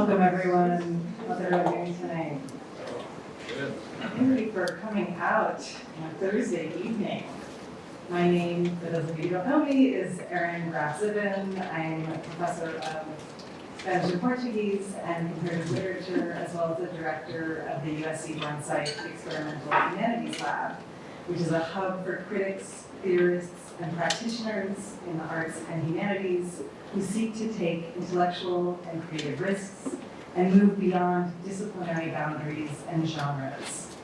Welcome everyone. How's everyone doing tonight? Good. Thank you for coming out on a Thursday evening. My name, for those of you who don't know me, is Erin Graf-Zibin. I'm a professor of Spanish and Portuguese and comparative literature, as well as the director of the USC Burnside Experimental Humanities Lab, which is a hub for critics, theorists, and practitioners in the arts and humanities who seek to take intellectual and creative risks and move beyond disciplinary boundaries and genres,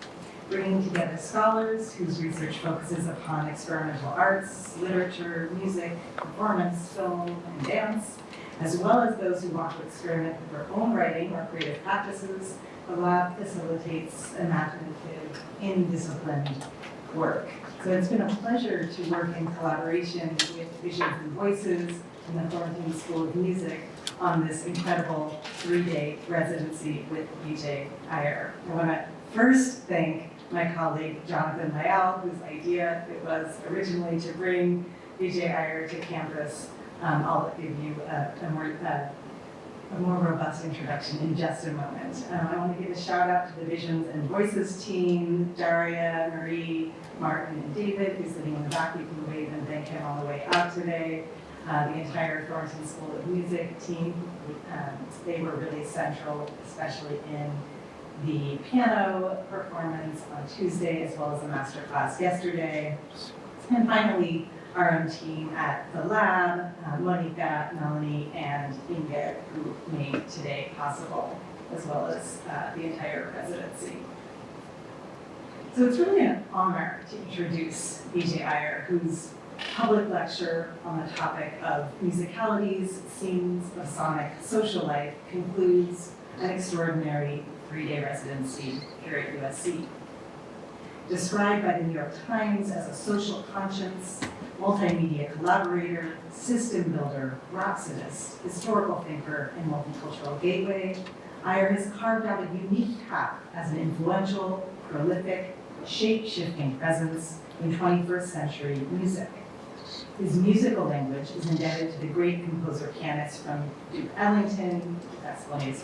bringing together scholars whose research focuses upon experimental arts, literature, music, performance, film, and dance, as well as those who want to experiment with their own writing or creative practices. The lab facilitates imaginative, indisciplined work. So it's been a pleasure to work in collaboration with Visions and Voices in the Florentine School of Music on this incredible 3-day residency with Vijay Iyer. I want to first thank my colleague Jonathan Lyall, whose idea it was originally to bring Vijay Iyer to campus. I'll give you a more robust introduction in just a moment. I want to give a shout out to the Visions and Voices team, Daria, Marie, Martin, and David, who's sitting in the back. You can wave and thank him on the way out today. The entire Florentine School of Music team, they were really central, especially in the piano performance on Tuesday, as well as the masterclass yesterday. And finally, our own team at the lab, Monica, Melanie, and Inger, who made today possible, as well as the entire residency. So it's really an honor to introduce Vijay Iyer, whose public lecture on the topic of musicalities, scenes of sonic social life concludes an extraordinary 3-day residency here at USC. Described by the New York Times as a social conscience, multimedia collaborator, system builder, rhapsodist, historical thinker, and multicultural gateway, Iyer has carved out a unique path as an influential, prolific, shape-shifting presence in 21st century music. His musical language is indebted to the great composer-pianists from Duke Ellington, to Thelonious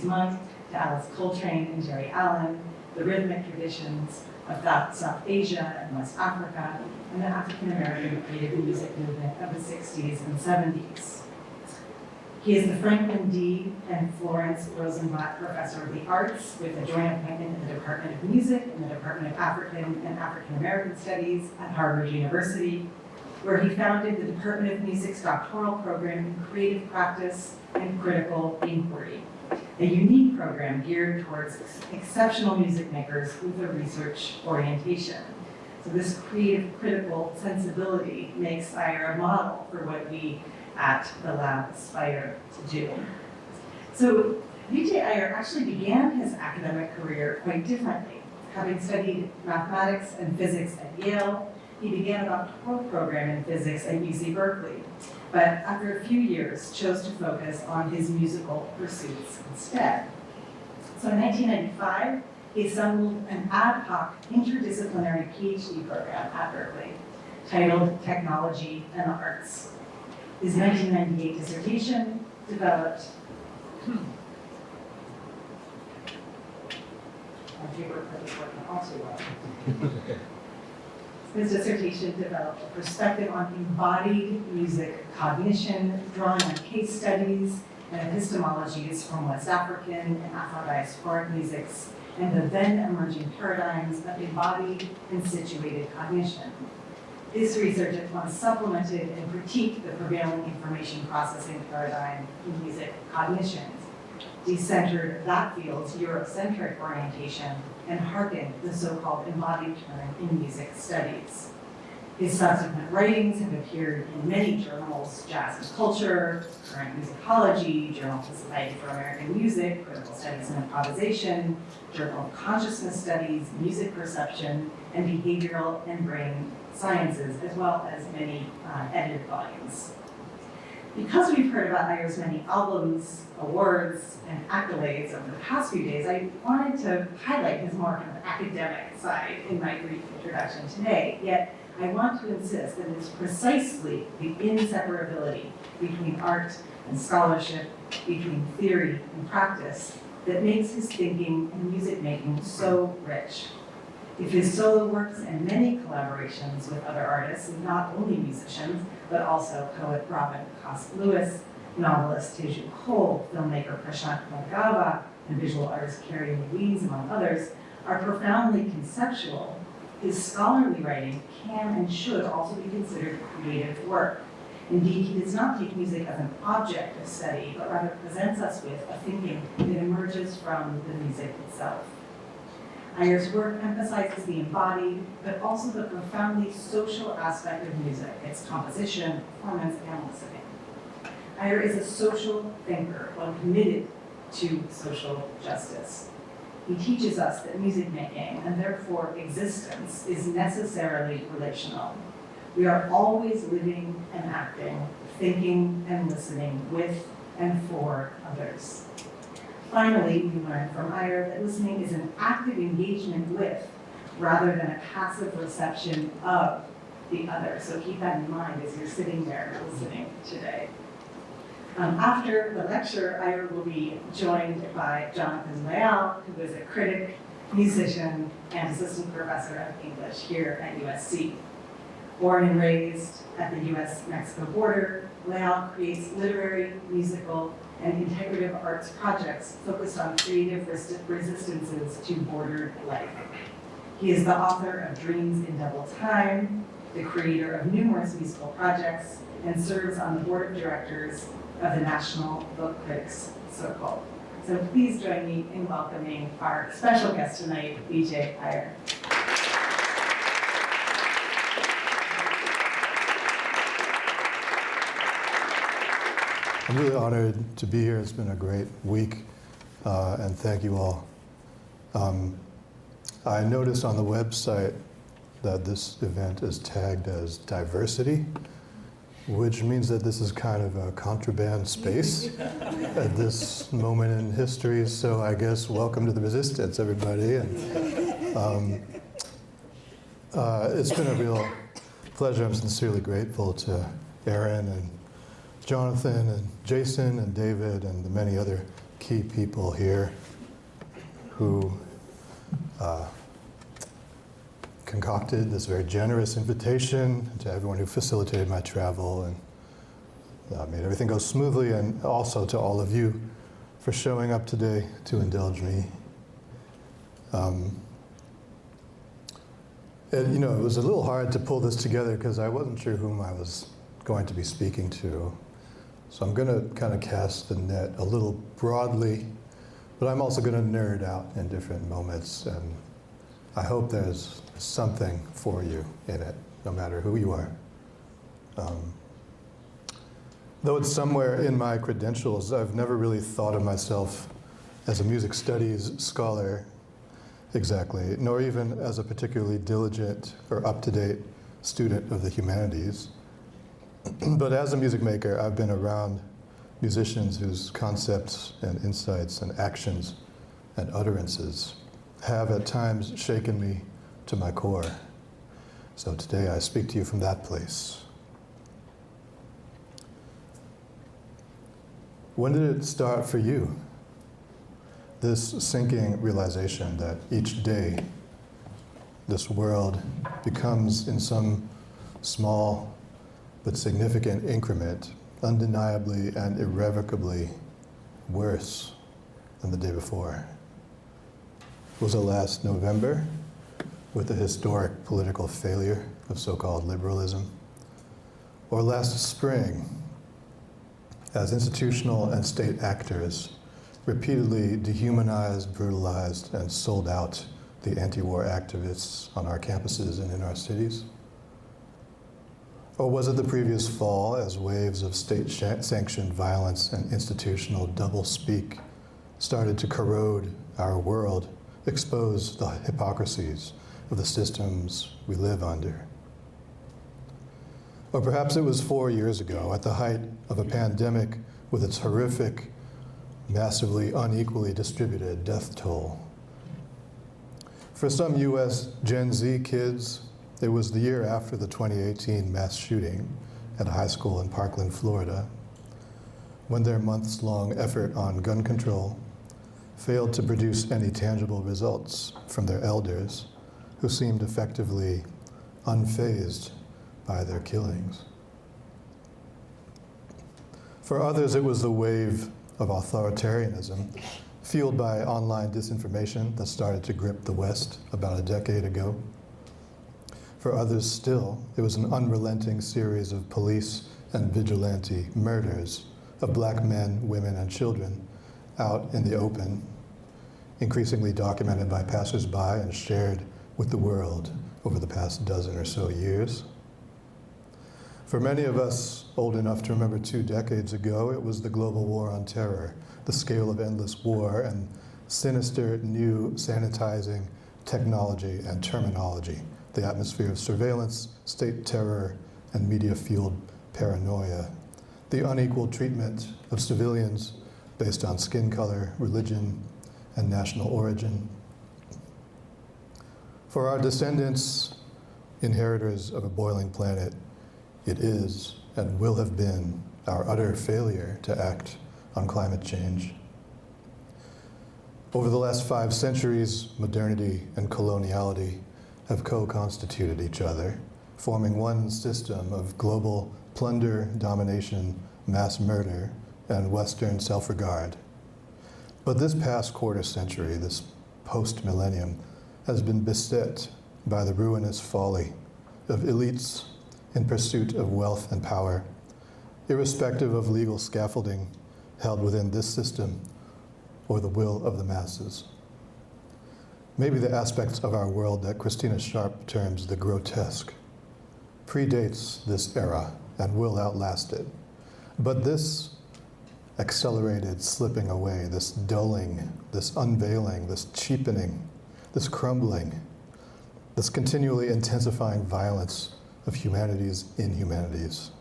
Monk, to Alice Coltrane and Jerry Allen, the rhythmic traditions of South Asia and West Africa, and the African-American creative music movement of the 60s and 70s. He is the Franklin D. and Florence Rosenblatt Professor of the Arts with a joint appointment in the Department of Music and the Department of African and African-American Studies at Harvard University, where he founded the Department of Music's doctoral program in creative practice and critical inquiry, a unique program geared towards exceptional music makers with a research orientation. So this creative, critical sensibility makes Iyer a model for what we at the lab aspire to do. So Vijay Iyer actually began his academic career quite differently. Having studied mathematics and physics at Yale, he began a doctoral program in physics at UC Berkeley, but after a few years chose to focus on his musical pursuits instead. So in 1995, he assembled an ad hoc interdisciplinary PhD program at Berkeley titled Technology and the Arts. His 1998 dissertation developed my paper clip is working all too well. His dissertation developed a perspective on embodied music cognition, drawing on case studies and epistemologies from West African and Afro-diasporic musics and the then emerging paradigms of embodied and situated cognition. This research at once supplemented and critiqued the prevailing information processing paradigm in music cognition, decentered that field's Eurocentric orientation, and harkened the so-called embodied turn in music studies. His subsequent writings have appeared in many journals: Jazz and Culture, Current Musicology, Journal of the Society for American Music, Critical Studies and Improvisation, Journal of Consciousness Studies, Music Perception, and Behavioral and Brain Sciences, as well as many edited volumes. Because we've heard about Iyer's many albums, awards, and accolades over the past few days, I wanted to highlight his more kind of academic side in my brief introduction today. Yet, I want to insist that it is precisely the inseparability between art and scholarship, between theory and practice that makes his thinking and music making so rich. If his solo works and many collaborations with other artists, not only musicians, but also poet Robin Cost-Lewis, novelist Teju Cole, filmmaker Prashant Bhargava, and visual artist Carrie Louise, among others, are profoundly conceptual, his scholarly writing can and should also be considered creative work. Indeed, he does not take music as an object of study, but rather presents us with a thinking that emerges from the music itself. Iyer's work emphasizes the embodied, but also the profoundly social aspect of music, its composition, performance, and listening. Iyer is a social thinker, one committed to social justice. He teaches us that music making, and therefore existence, is necessarily relational. We are always living and acting, thinking and listening with and for others. Finally, we learn from Iyer that listening is an active engagement with, rather than a passive reception of, the other. So keep that in mind as you're sitting there listening today. After the lecture, Iyer will be joined by Jonathan Leal, who is a critic, musician, and assistant professor of English here at USC. Born and raised at the US-Mexico border, Leal creates literary, musical, and integrative arts projects focused on creative resistances to bordered life. He is the author of Dreams in Double Time, the creator of numerous musical projects, and serves on the board of directors of the National Book Critics Circle. So please join me in welcoming our special guest tonight, Vijay Iyer. I'm really honored to be here. It's been a great week, and thank you all. I noticed on the website that this event is tagged as diversity, which means that this is kind of a contraband space at this moment in history. So I guess welcome to the resistance, everybody. And it's been a real pleasure. I'm sincerely grateful to Aaron and Jonathan and Jason and David and the many other key people here who concocted this very generous invitation, to everyone who facilitated my travel and made everything go smoothly, and also to all of you for showing up today to indulge me. And you know, it was a little hard to pull this together because I wasn't sure whom I was going to be speaking to. So I'm going to kind of cast the net a little broadly, but I'm also going to nerd out in different moments, and I hope there's something for you in it, no matter who you are. Though it's somewhere in my credentials, I've never really thought of myself as a music studies scholar exactly, nor even as a particularly diligent or up-to-date student of the humanities. But as a music maker, I've been around musicians whose concepts and insights and actions and utterances have at times shaken me to my core. So today I speak to you from that place. When did it start for you? This sinking realization that each day this world becomes, in some small but significant increment, undeniably and irrevocably worse than the day before. Was it last November, with the historic political failure of so-called liberalism? Or last spring, as institutional and state actors repeatedly dehumanized, brutalized, and sold out the anti-war activists on our campuses and in our cities? Or was it the previous fall, as waves of state-sanctioned violence and institutional double-speak started to corrode our world, expose the hypocrisies of the systems we live under? Or perhaps it was 4 years ago, at the height of a pandemic with its horrific, massively unequally distributed death toll. For some US Gen Z kids, it was the year after the 2018 mass shooting at a high school in Parkland, Florida. when their months-long effort on gun control failed to produce any tangible results from their elders, who seemed effectively unfazed by their killings. For others, it was the wave of authoritarianism, fueled by online disinformation that started to grip the West about a decade ago. For others still, it was an unrelenting series of police and vigilante murders of black men, women, and children out in the open, increasingly documented by passersby and shared with the world over the past dozen or so years. For many of us old enough to remember 2 decades ago, it was the global war on terror, the scale of endless war, and sinister new sanitizing technology and terminology, the atmosphere of surveillance, state terror, and media-fueled paranoia, the unequal treatment of civilians based on skin color, religion, and national origin. For our descendants, inheritors of a boiling planet, it is and will have been our utter failure to act on climate change. Over the last 5 centuries, modernity and coloniality have co-constituted each other, forming one system of global plunder, domination, mass murder, and Western self-regard. But this past quarter century, this post-millennium, has been beset by the ruinous folly of elites in pursuit of wealth and power, irrespective of legal scaffolding held within this system or the will of the masses. Maybe the aspects of our world that Christina Sharp terms the grotesque predates this era and will outlast it. But this accelerated slipping away, this dulling, this unveiling, this cheapening, this crumbling, this continually intensifying violence of humanity's inhumanities.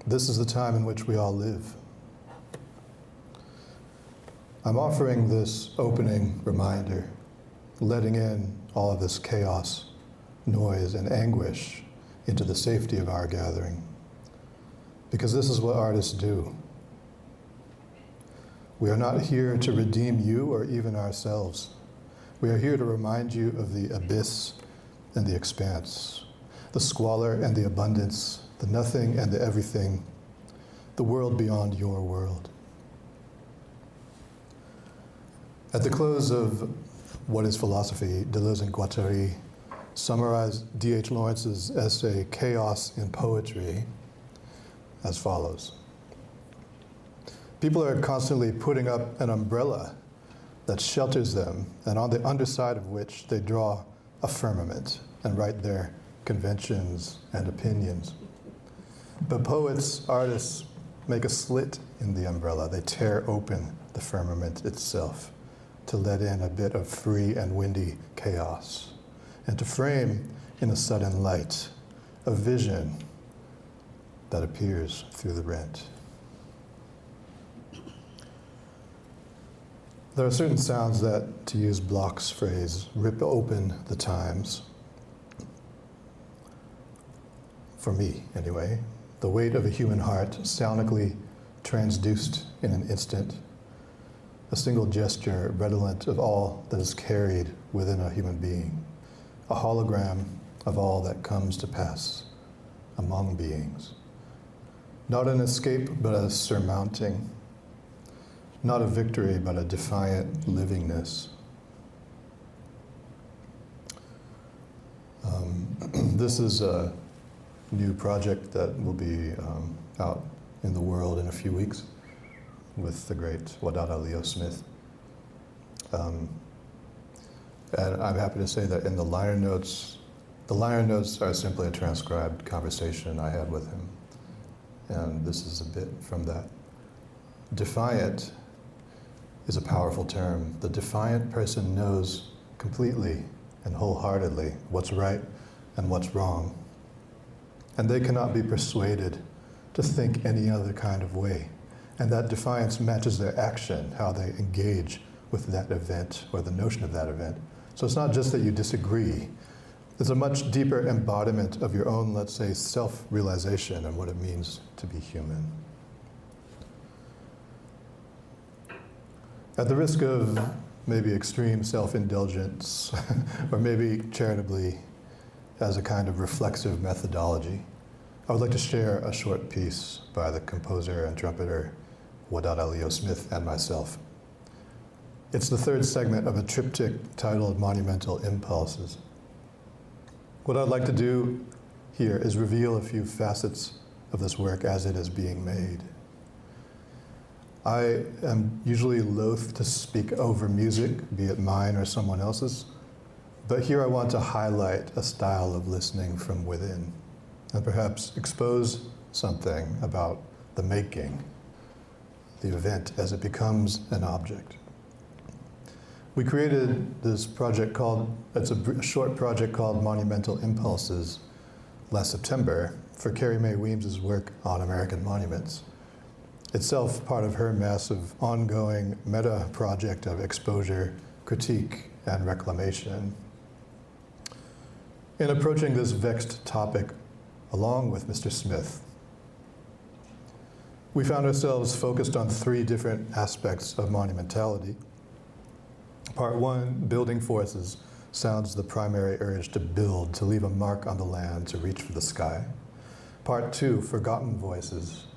This is the time in which we all live. I'm offering this opening reminder, letting in all of this chaos, noise, and anguish into the safety of our gathering, because this is what artists do. We are not here to redeem you or even ourselves. We are here to remind you of the abyss and the expanse, the squalor and the abundance, the nothing and the everything, the world beyond your world. At the close of What is Philosophy, Deleuze and Guattari summarized D.H. Lawrence's essay, Chaos in Poetry, as follows. People are constantly putting up an umbrella that shelters them, and on the underside of which they draw a firmament and write their conventions and opinions. But poets, artists, make a slit in the umbrella. They tear open the firmament itself to let in a bit of free and windy chaos, and to frame in a sudden light a vision that appears through the rent. There are certain sounds that, to use Bloch's phrase, rip open the times. For me, anyway, the weight of a human heart sonically transduced in an instant, a single gesture redolent of all that is carried within a human being, a hologram of all that comes to pass among beings. Not an escape, but a surmounting. Not a victory, but a defiant livingness. This is a new project that will be out in the world in a few weeks with the great Wadada Leo Smith. And I'm happy to say that in the liner notes are simply a transcribed conversation I had with him. And this is a bit from that. Defiant is a powerful term. The defiant person knows completely and wholeheartedly what's right and what's wrong. And they cannot be persuaded to think any other kind of way. And that defiance matches their action, how they engage with that event or the notion of that event. So it's not just that you disagree. It's a much deeper embodiment of your own, let's say, self-realization and what it means to be human. At the risk of maybe extreme self-indulgence, or maybe charitably as a kind of reflexive methodology, I would like to share a short piece by the composer and trumpeter Wadada Leo Smith and myself. It's the third segment of a triptych titled Monumental Impulses. What I'd like to do here is reveal a few facets of this work as it is being made. I am usually loath to speak over music, be it mine or someone else's, but here I want to highlight a style of listening from within and perhaps expose something about the making, the event as it becomes an object. We created this project it's a short project called Monumental Impulses last September for Carrie Mae Weems's work on American monuments, itself part of her massive ongoing meta project of exposure, critique, and reclamation. In approaching this vexed topic along with Mr. Smith, we found ourselves focused on three different aspects of monumentality. Part one, building forces, sounds the primary urge to build, to leave a mark on the land, to reach for the sky. Part two, forgotten voices,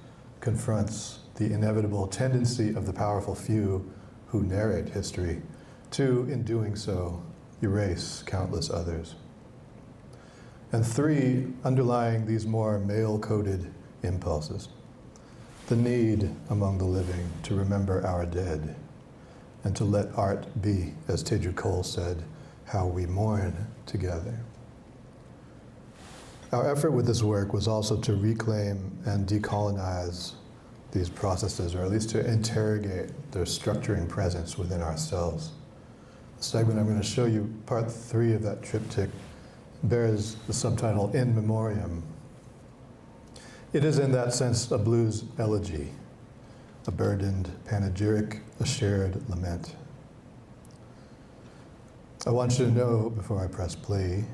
confronts the inevitable tendency of the powerful few who narrate history to, in doing so, erase countless others. And three, underlying these more male-coded impulses, the need among the living to remember our dead and to let art be, as Teju Cole said, how we mourn together. Our effort with this work was also to reclaim and decolonize these processes, or at least to interrogate their structuring presence within ourselves. The segment I'm going to show you, part three of that triptych, bears the subtitle In Memoriam. It is in that sense a blues elegy, a burdened panegyric, a shared lament. I want you to know, before I press play,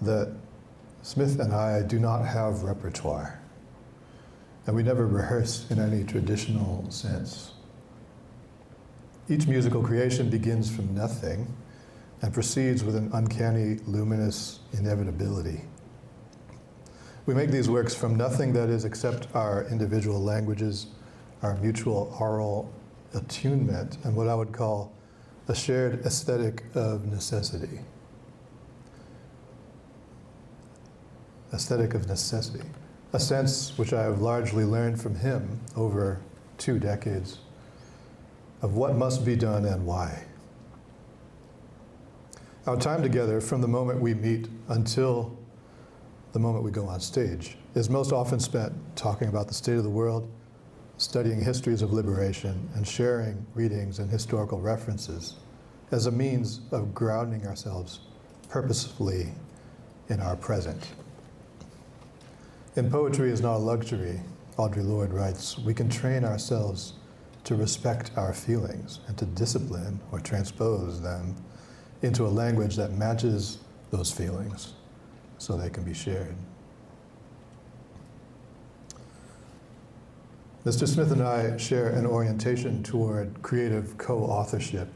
that Smith and I do not have repertoire, and we never rehearse in any traditional sense. Each musical creation begins from nothing and proceeds with an uncanny, luminous inevitability. We make these works from nothing, that is, except our individual languages, our mutual oral attunement, and what I would call a shared aesthetic of necessity. Aesthetic of necessity. A sense which I have largely learned from him over 2 decades of what must be done and why. Our time together, from the moment we meet until the moment we go on stage, is most often spent talking about the state of the world, studying histories of liberation, and sharing readings and historical references as a means of grounding ourselves purposefully in our present. And poetry is not a luxury. Audre Lorde writes, we can train ourselves to respect our feelings and to discipline or transpose them into a language that matches those feelings so they can be shared. Mr. Smith and I share an orientation toward creative co-authorship,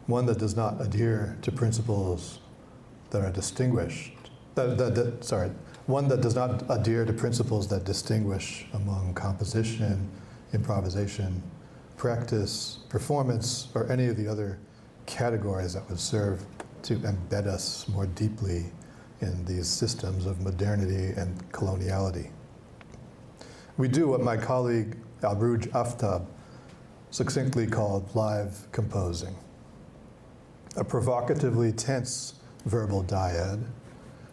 one that does not adhere to principles that are distinguished, one that does not adhere to principles that distinguish among composition, improvisation, practice, performance, or any of the other categories that would serve to embed us more deeply in these systems of modernity and coloniality. We do what my colleague Abruj Aftab succinctly called live composing, a provocatively tense verbal dyad.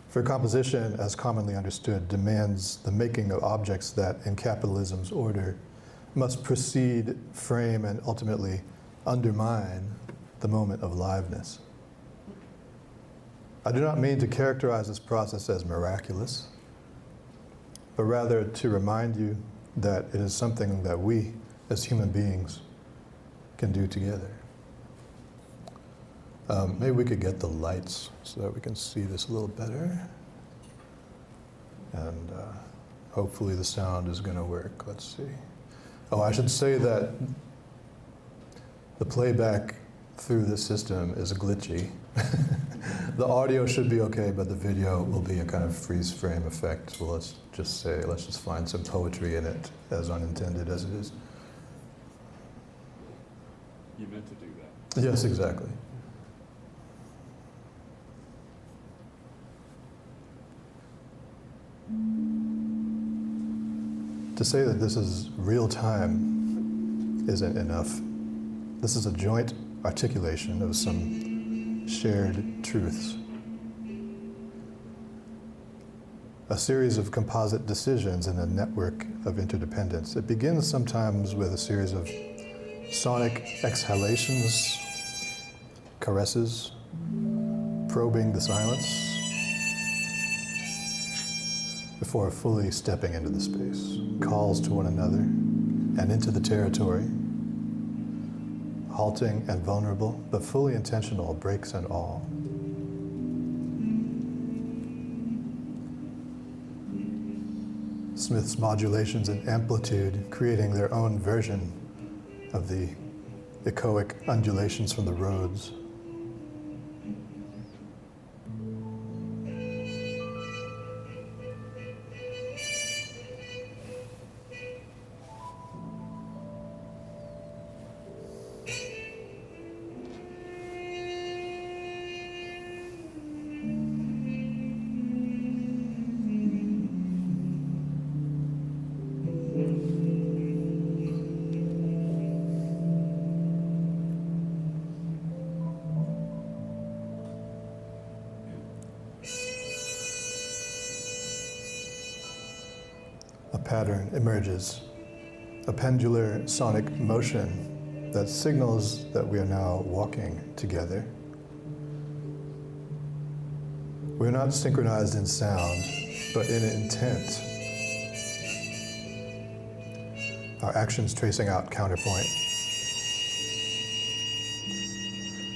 For composition, as commonly understood, demands the making of objects that, in capitalism's order, must precede, frame, and ultimately undermine the moment of liveness. I do not mean to characterize this process as miraculous, but rather to remind you that it is something that we, as human beings, can do together. Maybe we could get the lights so that we can see this a little better. And hopefully the sound is going to work. Let's see. Oh, I should say that The playback through this system is glitchy. The audio should be okay, but the video will be a kind of freeze frame effect. Well, let's just find some poetry in it, as unintended as it is. You meant to do that. Yes, exactly. To say that this is real time isn't enough. This is a joint articulation of some shared truths. A series of composite decisions in a network of interdependence. It begins sometimes with a series of sonic exhalations, caresses, probing the silence, before fully stepping into the space, calls to one another and into the territory, halting and vulnerable, but fully intentional, breaks and all. Smith's modulations and amplitude, creating their own version of the echoic undulations from the roads. A pattern emerges, a pendular sonic motion that signals that we are now walking together. We're not synchronized in sound, but in intent. Our actions tracing out counterpoint.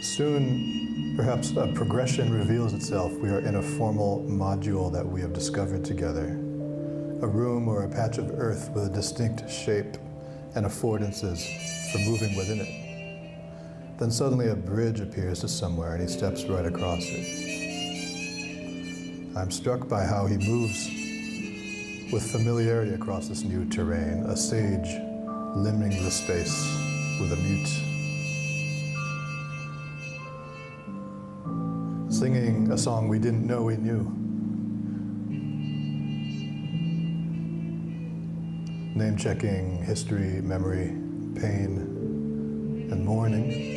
Soon, perhaps a progression reveals itself. We are in a formal module that we have discovered together. A room or a patch of earth with a distinct shape and affordances for moving within it. Then suddenly a bridge appears to somewhere and he steps right across it. I'm struck by how he moves with familiarity across this new terrain, a sage limning the space with a mute. Singing a song we didn't know we knew. Name-checking, history, memory, pain, and mourning.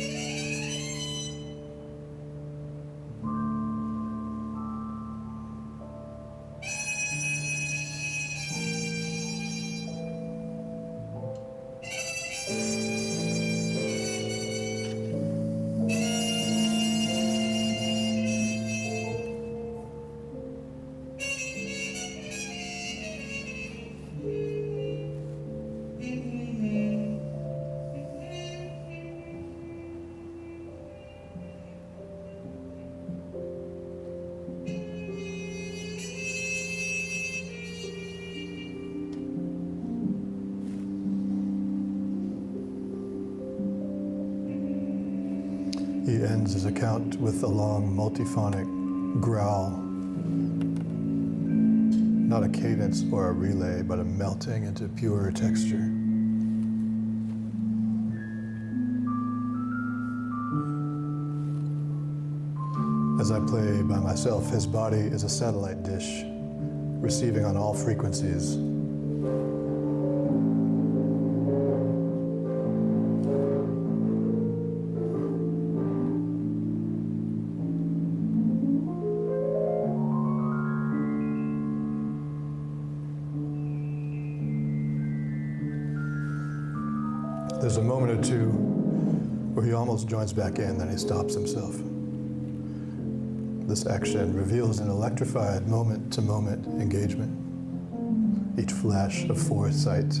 He ends his account with a long multiphonic growl. Not a cadence or a relay, but a melting into pure texture. As I play by myself, his body is a satellite dish, receiving on all frequencies. There's a moment or two where he almost joins back in, then he stops himself. This action reveals an electrified moment-to-moment engagement. Each flash of foresight,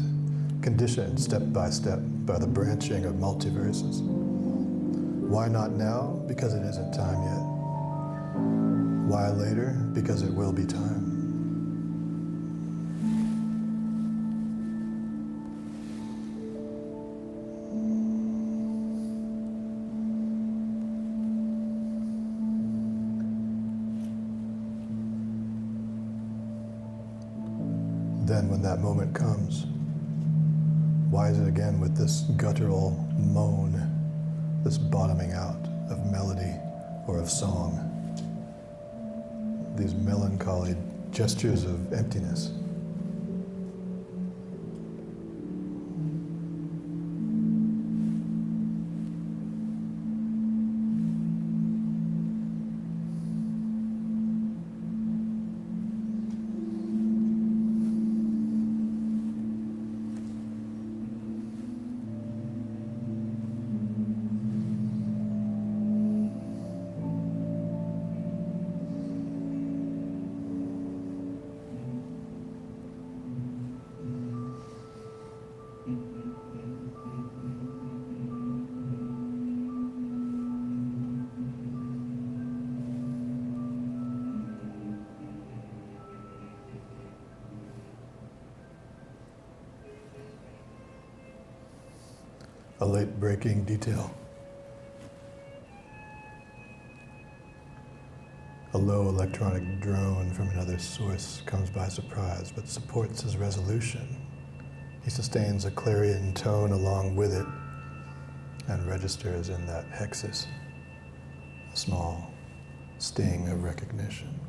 conditioned step by step by the branching of multiverses. Why not now? Because it isn't time yet. Why later? Because it will be time. then when that moment comes, why is it again with this guttural moan, this bottoming out of melody or of song? These melancholy gestures of emptiness. A late breaking detail. A low electronic drone from another source comes by surprise, but supports his resolution. He sustains a clarion tone along with it and registers in that hexis a small sting of recognition.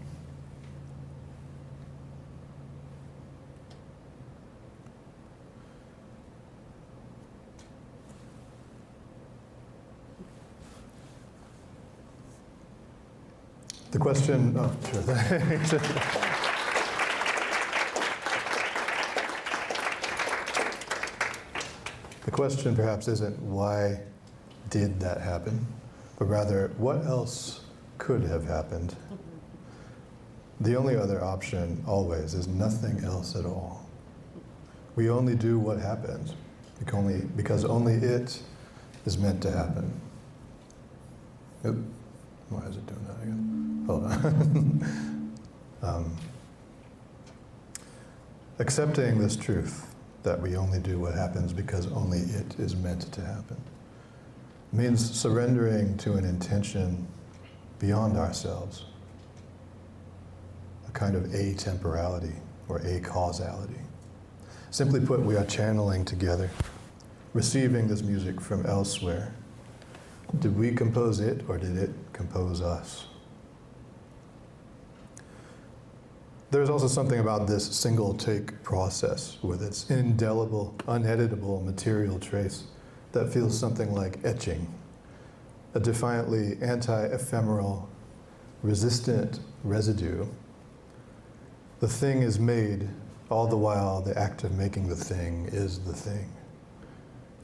The question, oh, sure, thanks. The question perhaps isn't why did that happen, but rather what else could have happened? The only other option always is nothing else at all. We only do what happens because only it is meant to happen. Oop. Why is it doing that again? Hold on. Accepting this truth that we only do what happens because only it is meant to happen means surrendering to an intention beyond ourselves, a kind of atemporality or acausality. Simply put, we are channeling together, receiving this music from elsewhere. Did we compose it, or did it compose us? There's also something about this single-take process with its indelible, uneditable material trace that feels something like etching, a defiantly anti-ephemeral, resistant residue. The thing is made, all the while the act of making the thing is the thing.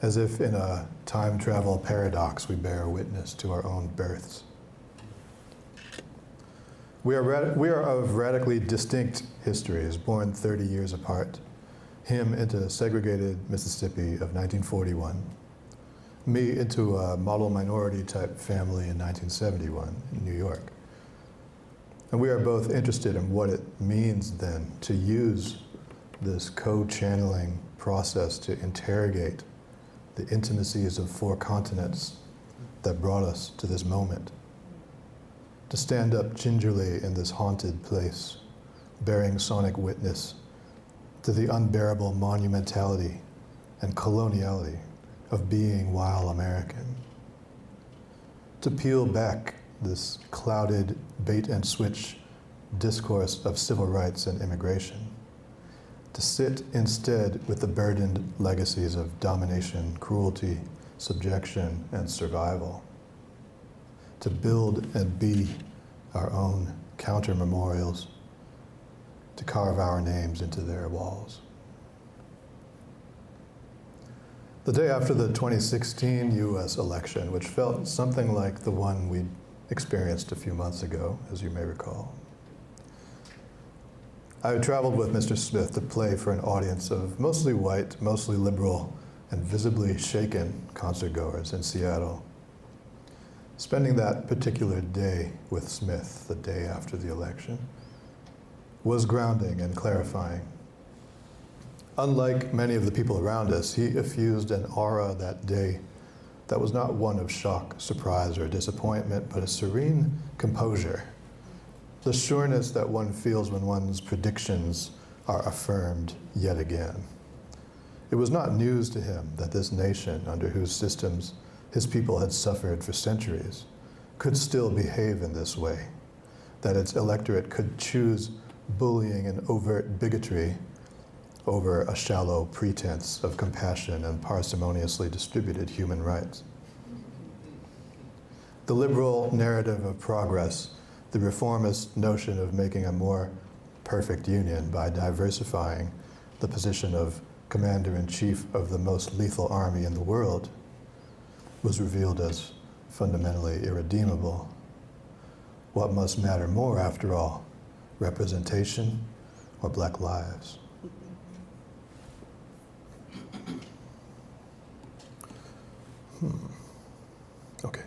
As if in a time travel paradox we bear witness to our own births. We are of radically distinct histories, born 30 years apart. Him into segregated Mississippi of 1941. Me into a model minority type family in 1971 in New York. And we are both interested in what it means then to use this co-channeling process to interrogate the intimacies of 4 continents that brought us to this moment. To stand up gingerly in this haunted place, bearing sonic witness to the unbearable monumentality and coloniality of being while American. To peel back this clouded bait and switch discourse of civil rights and immigration. To sit instead with the burdened legacies of domination, cruelty, subjection, and survival. To build and be our own counter-memorials, to carve our names into their walls. The day after the 2016 US election, which felt something like the one we experienced a few months ago, as you may recall, I traveled with Mr. Smith to play for an audience of mostly white, mostly liberal, and visibly shaken concertgoers in Seattle. Spending that particular day with Smith, the day after the election, was grounding and clarifying. Unlike many of the people around us, he effused an aura that day that was not one of shock, surprise, or disappointment, but a serene composure. The sureness that one feels when one's predictions are affirmed yet again. It was not news to him that this nation, under whose systems his people had suffered for centuries, could still behave in this way, that its electorate could choose bullying and overt bigotry over a shallow pretense of compassion and parsimoniously distributed human rights. The liberal narrative of progress, the reformist notion of making a more perfect union by diversifying the position of commander-in-chief of the most lethal army in the world, was revealed as fundamentally irredeemable. What must matter more, after all, representation or black lives? Okay.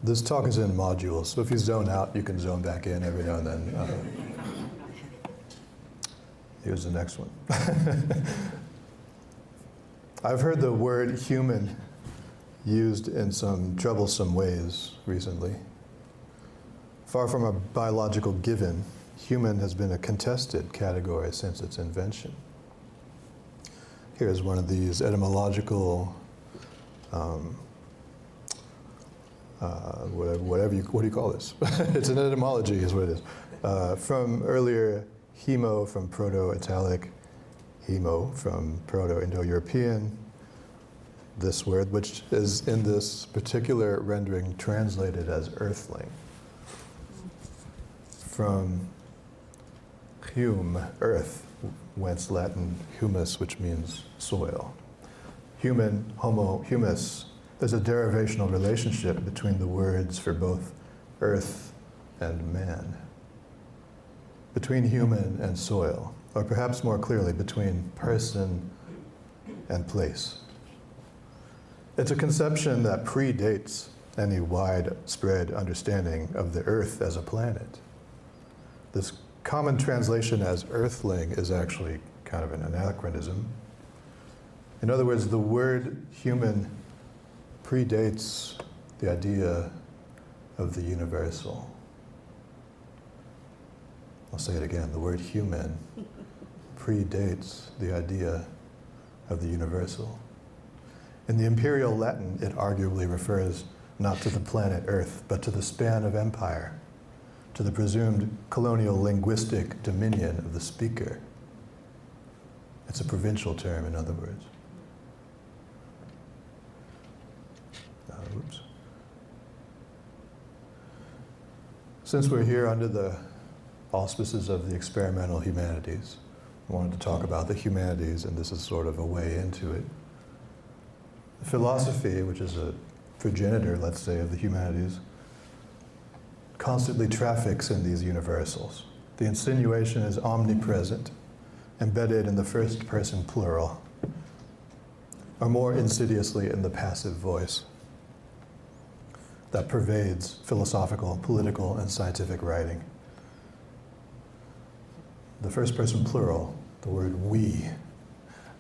This talk is in modules, so if you zone out, you can zone back in every now and then. Here's the next one. I've heard the word human used in some troublesome ways recently. Far from a biological given, human has been a contested category since its invention. Here's one of these etymological, what do you call this? It's an etymology is what it is. From earlier, hemo from Proto-Italic, hemo from Proto-Indo-European, this word, which is in this particular rendering translated as earthling. From hum, earth, whence Latin humus, which means soil. Human, homo, humus. There's a derivational relationship between the words for both earth and man. Between human and soil, or perhaps more clearly, between person and place. It's a conception that predates any widespread understanding of the earth as a planet. This common translation as earthling is actually kind of an anachronism. In other words, the word human predates the idea of the universal. I'll say it again, the word human predates the idea of the universal. In the imperial Latin, it arguably refers not to the planet Earth, but to the span of empire, to the presumed colonial linguistic dominion of the speaker. It's a provincial term, in other words. Oops. Since we're here under the auspices of the experimental humanities, I wanted to talk about the humanities, and this is sort of a way into it. Philosophy, which is a progenitor, let's say, of the humanities, constantly traffics in these universals. The insinuation is omnipresent, embedded in the first person plural, or more insidiously in the passive voice that pervades philosophical, political, and scientific writing. The first person plural, the word we,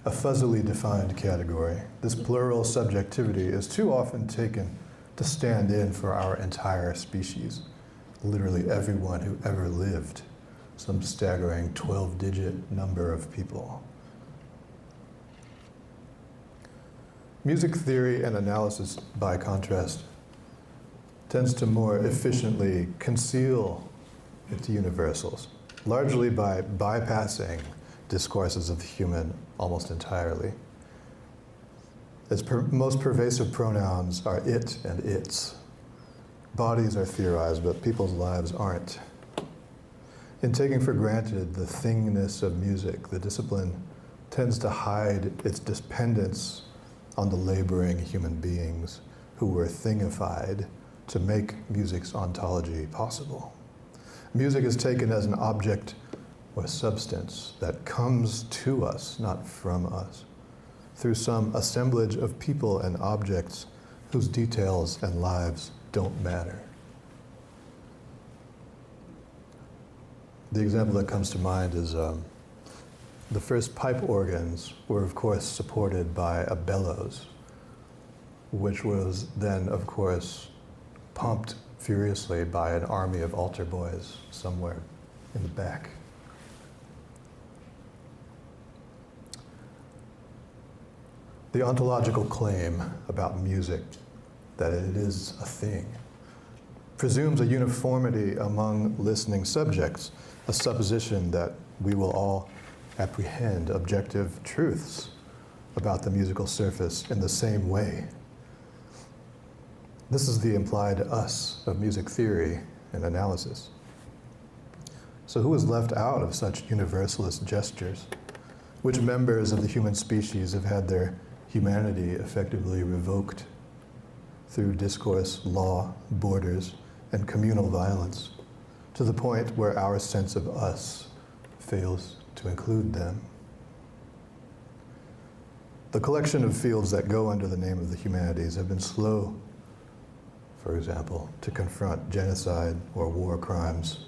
a fuzzily defined category. This plural subjectivity is too often taken to stand in for our entire species, literally everyone who ever lived, some staggering 12-digit number of people. Music theory and analysis, by contrast, tends to more efficiently conceal its universals, largely by bypassing discourses of the human almost entirely. Its most pervasive pronouns are it and its. Bodies are theorized, but people's lives aren't. In taking for granted the thingness of music, the discipline tends to hide its dependence on the laboring human beings who were thingified to make music's ontology possible. Music is taken as an object or substance that comes to us, not from us, through some assemblage of people and objects whose details and lives don't matter. The example that comes to mind is the first pipe organs were, of course, supported by a bellows, which was then, of course, pumped furiously by an army of altar boys somewhere in the back. The ontological claim about music, that it is a thing, presumes a uniformity among listening subjects, a supposition that we will all apprehend objective truths about the musical surface in the same way. This is the implied us of music theory and analysis. So who is left out of such universalist gestures? Which members of the human species have had their humanity effectively revoked through discourse, law, borders, and communal violence, to the point where our sense of us fails to include them? The collection of fields that go under the name of the humanities have been slow, for example, to confront genocide or war crimes,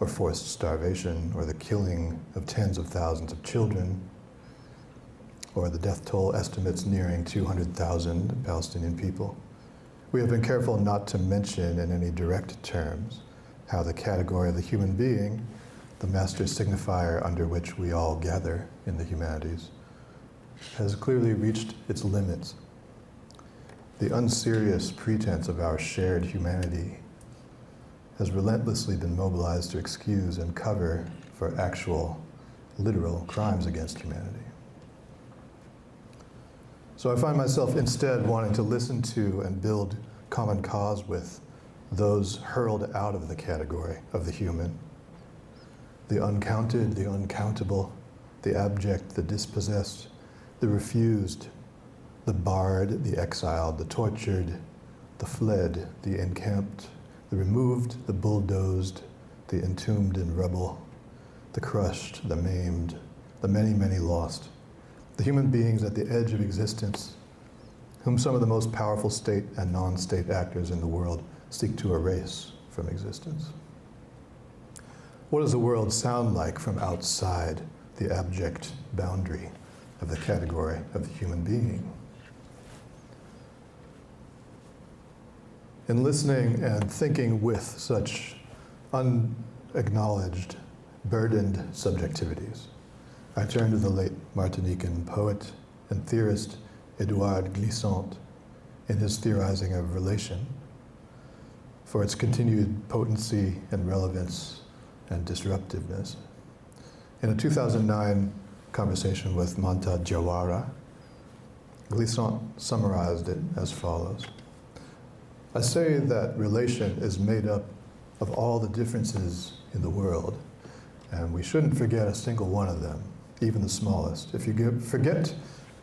or forced starvation, or the killing of tens of thousands of children, or the death toll estimates nearing 200,000 Palestinian people. We have been careful not to mention in any direct terms how the category of the human being, the master signifier under which we all gather in the humanities, has clearly reached its limits. The unserious pretense of our shared humanity has relentlessly been mobilized to excuse and cover for actual, literal crimes against humanity. So I find myself instead wanting to listen to and build common cause with those hurled out of the category of the human, the uncounted, the uncountable, the abject, the dispossessed, the refused, the barred, the exiled, the tortured, the fled, the encamped, the removed, the bulldozed, the entombed in rubble, the crushed, the maimed, the many, many lost, the human beings at the edge of existence, whom some of the most powerful state and non-state actors in the world seek to erase from existence. What does the world sound like from outside the abject boundary of the category of the human being? In listening and thinking with such unacknowledged, burdened subjectivities, I turn to the late Martinican poet and theorist Edouard Glissant in his theorizing of relation for its continued potency and relevance and disruptiveness. In a 2009 conversation with Manta Jawara, Glissant summarized it as follows. I say that relation is made up of all the differences in the world, and we shouldn't forget a single one of them, even the smallest. If you forget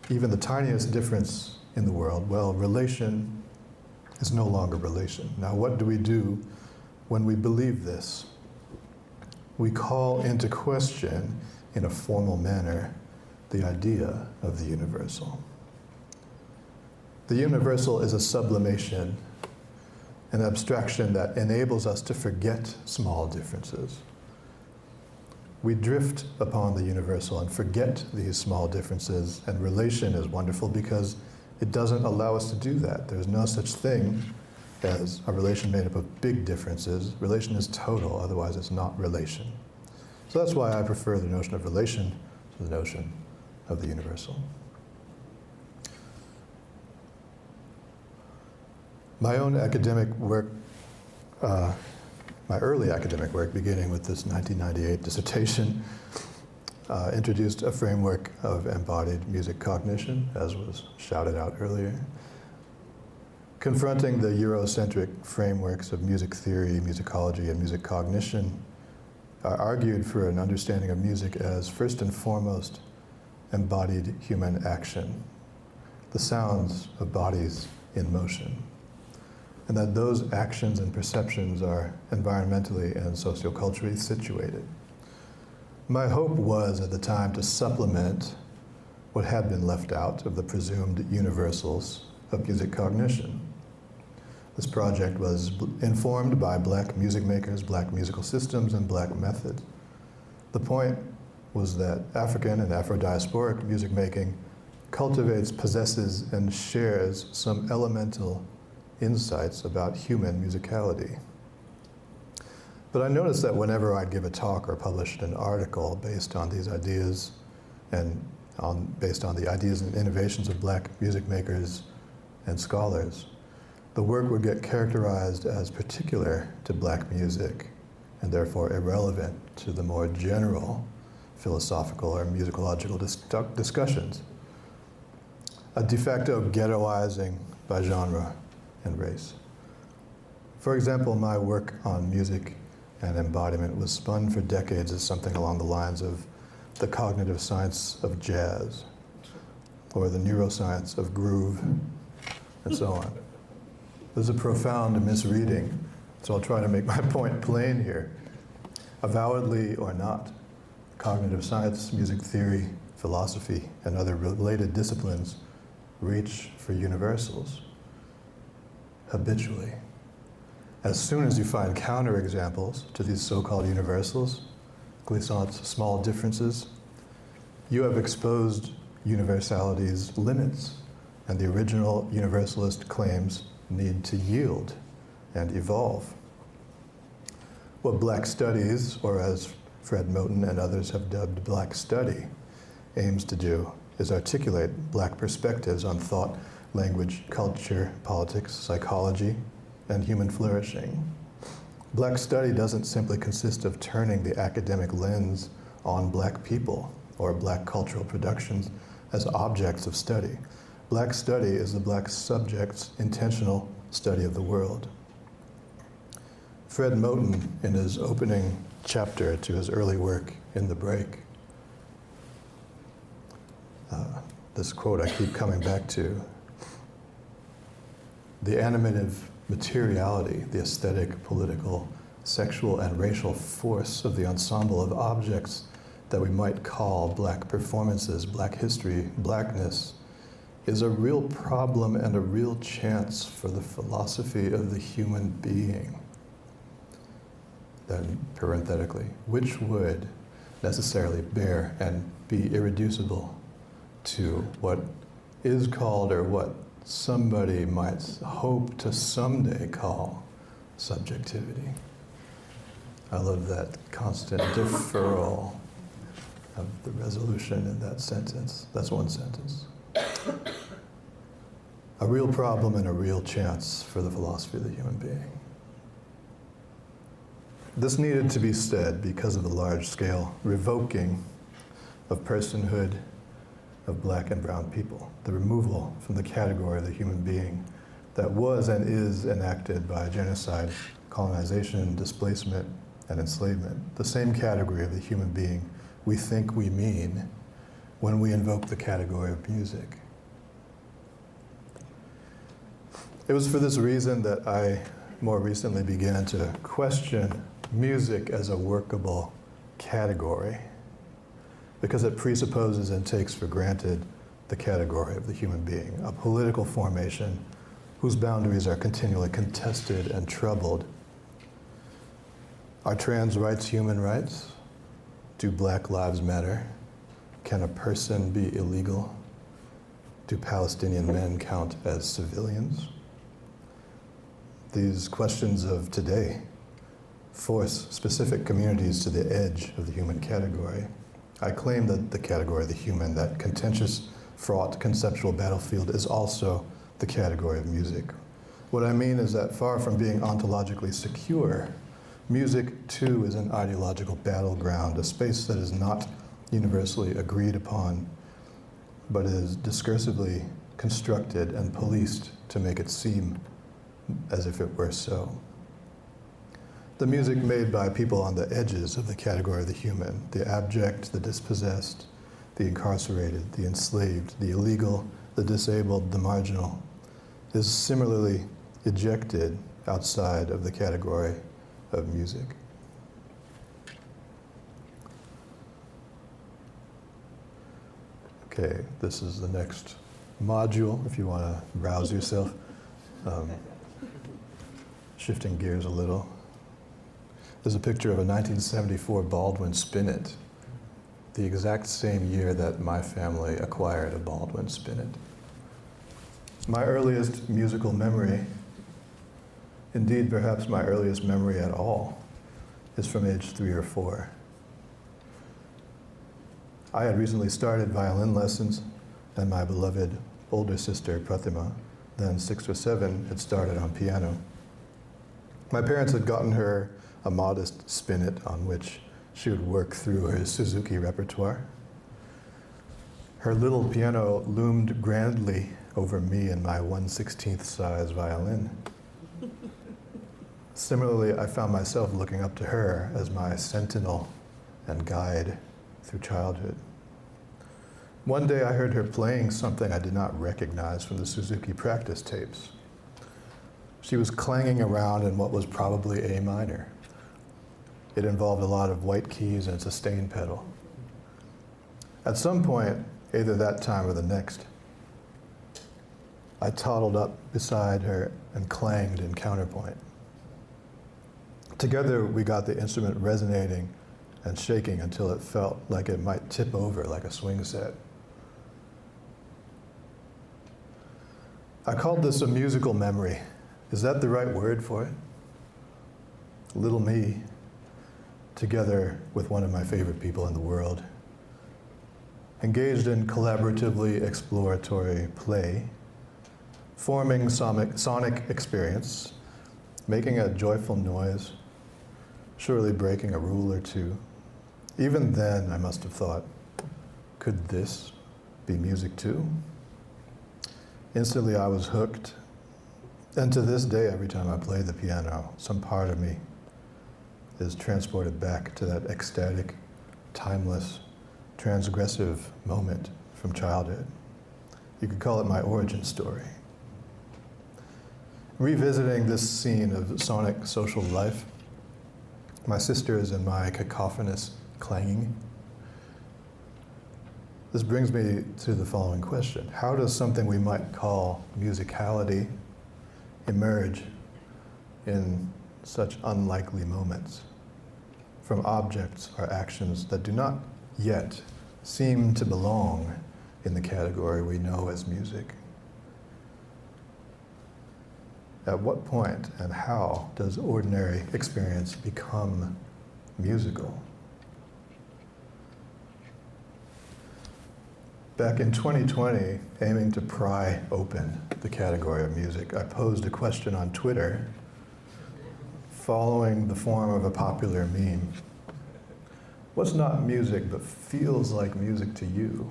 even the tiniest difference in the world, well, relation is no longer relation. Now, what do we do when we believe this? We call into question, in a formal manner, the idea of the universal. The universal is a sublimation, an abstraction that enables us to forget small differences. We drift upon the universal and forget these small differences, and relation is wonderful because it doesn't allow us to do that. There's no such thing as a relation made up of big differences. Relation is total, otherwise it's not relation. So that's why I prefer the notion of relation to the notion of the universal. My own academic work, my early academic work, beginning with this 1998 dissertation, introduced a framework of embodied music cognition, as was shouted out earlier. Confronting the Eurocentric frameworks of music theory, musicology, and music cognition, I argued for an understanding of music as, first and foremost, embodied human action, the sounds of bodies in motion, and that those actions and perceptions are environmentally and socioculturally situated. My hope was at the time to supplement what had been left out of the presumed universals of music cognition. This project was informed by Black music makers, Black musical systems, and Black methods. The point was that African and Afro-diasporic music making cultivates, possesses, and shares some elemental insights about human musicality. But I noticed that whenever I give a talk or published an article based on these ideas and based on the ideas and innovations of black music makers and scholars, the work would get characterized as particular to black music and therefore irrelevant to the more general philosophical or musicological discussions. A de facto ghettoizing by genre and race. For example, my work on music and embodiment was spun for decades as something along the lines of the cognitive science of jazz, or the neuroscience of groove, and so on. There's a profound misreading, so I'll try to make my point plain here. Avowedly or not, cognitive science, music theory, philosophy, and other related disciplines reach for universals habitually. As soon as you find counterexamples to these so-called universals, Glissant's small differences, you have exposed universality's limits, and the original universalist claims need to yield and evolve. What Black Studies, or as Fred Moten and others have dubbed Black Study, aims to do is articulate black perspectives on thought, language, culture, politics, psychology, and human flourishing. Black Study doesn't simply consist of turning the academic lens on black people or black cultural productions as objects of study. Black Study is the black subject's intentional study of the world. Fred Moten, in his opening chapter to his early work, In the Break, this quote I keep coming back to, the animative materiality, the aesthetic, political, sexual, and racial force of the ensemble of objects that we might call black performances, black history, blackness, is a real problem and a real chance for the philosophy of the human being. Then, parenthetically, which would necessarily bear and be irreducible to what is called, or what somebody might hope to someday call, subjectivity. I love that constant deferral of the resolution in that sentence. That's one sentence. A real problem and a real chance for the philosophy of the human being. This needed to be said because of the large-scale revoking of personhood of black and brown people, the removal from the category of the human being that was and is enacted by genocide, colonization, displacement, and enslavement, the same category of the human being we think we mean when we invoke the category of music. It was for this reason that I more recently began to question music as a workable category, because it presupposes and takes for granted the category of the human being, a political formation whose boundaries are continually contested and troubled. Are trans rights human rights? Do Black Lives Matter? Can a person be illegal? Do Palestinian men count as civilians? These questions of today force specific communities to the edge of the human category. I claim that the category of the human, that contentious, fraught, conceptual battlefield, is also the category of music. What I mean is that far from being ontologically secure, music too is an ideological battleground, a space that is not universally agreed upon, but is discursively constructed and policed to make it seem as if it were so. The music made by people on the edges of the category of the human, the abject, the dispossessed, the incarcerated, the enslaved, the illegal, the disabled, the marginal, is similarly ejected outside of the category of music. Okay, this is the next module, if you want to browse yourself. Shifting gears a little. There's a picture of a 1974 Baldwin Spinet, the exact same year that my family acquired a Baldwin Spinet. My earliest musical memory Indeed, perhaps my earliest memory at all is from age 3 or 4. I had recently started violin lessons, and my beloved older sister, Pratima, then 6 or 7, had started on piano. My parents had gotten her a modest spinet on which she would work through her Suzuki repertoire. Her little piano loomed grandly over me and my 1/16 size violin. Similarly, I found myself looking up to her as my sentinel and guide through childhood. One day I heard her playing something I did not recognize from the Suzuki practice tapes. She was clanging around in what was probably A minor. It involved a lot of white keys and a sustain pedal. At some point, either that time or the next, I toddled up beside her and clanged in counterpoint. Together, we got the instrument resonating and shaking until it felt like it might tip over like a swing set. I called this a musical memory. Is that the right word for it? Little me, together with one of my favorite people in the world, engaged in collaboratively exploratory play, forming sonic experience, making a joyful noise, surely breaking a rule or two. Even then, I must have thought, could this be music too? Instantly, I was hooked. And to this day, every time I play the piano, some part of me is transported back to that ecstatic, timeless, transgressive moment from childhood. You could call it my origin story. Revisiting this scene of sonic social life, my sisters and my cacophonous clanging, this brings me to the following question. How does something we might call musicality emerge in such unlikely moments from objects or actions that do not yet seem to belong in the category we know as music? At what point and how does ordinary experience become musical? Back in 2020, aiming to pry open the category of music, I posed a question on Twitter following the form of a popular meme. What's not music but feels like music to you?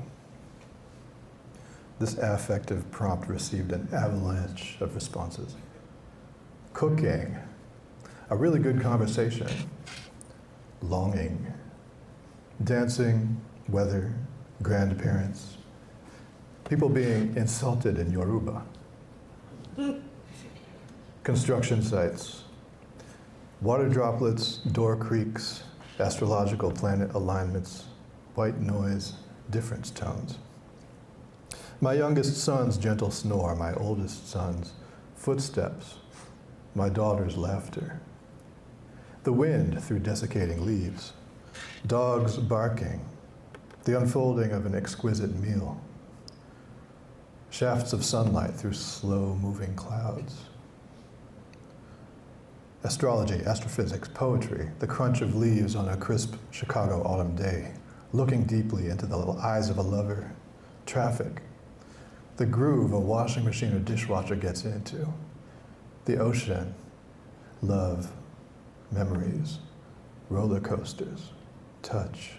This affective prompt received an avalanche of responses. Cooking, a really good conversation, longing, dancing, weather, grandparents, people being insulted in Yoruba, construction sites, water droplets, door creaks, astrological planet alignments, white noise, difference tones. My youngest son's gentle snore, my oldest son's footsteps, my daughter's laughter, the wind through desiccating leaves, dogs barking, the unfolding of an exquisite meal, shafts of sunlight through slow-moving clouds, astrology, astrophysics, poetry, the crunch of leaves on a crisp Chicago autumn day, looking deeply into the little eyes of a lover, traffic, the groove a washing machine or dishwasher gets into, the ocean, love, memories, roller coasters, touch,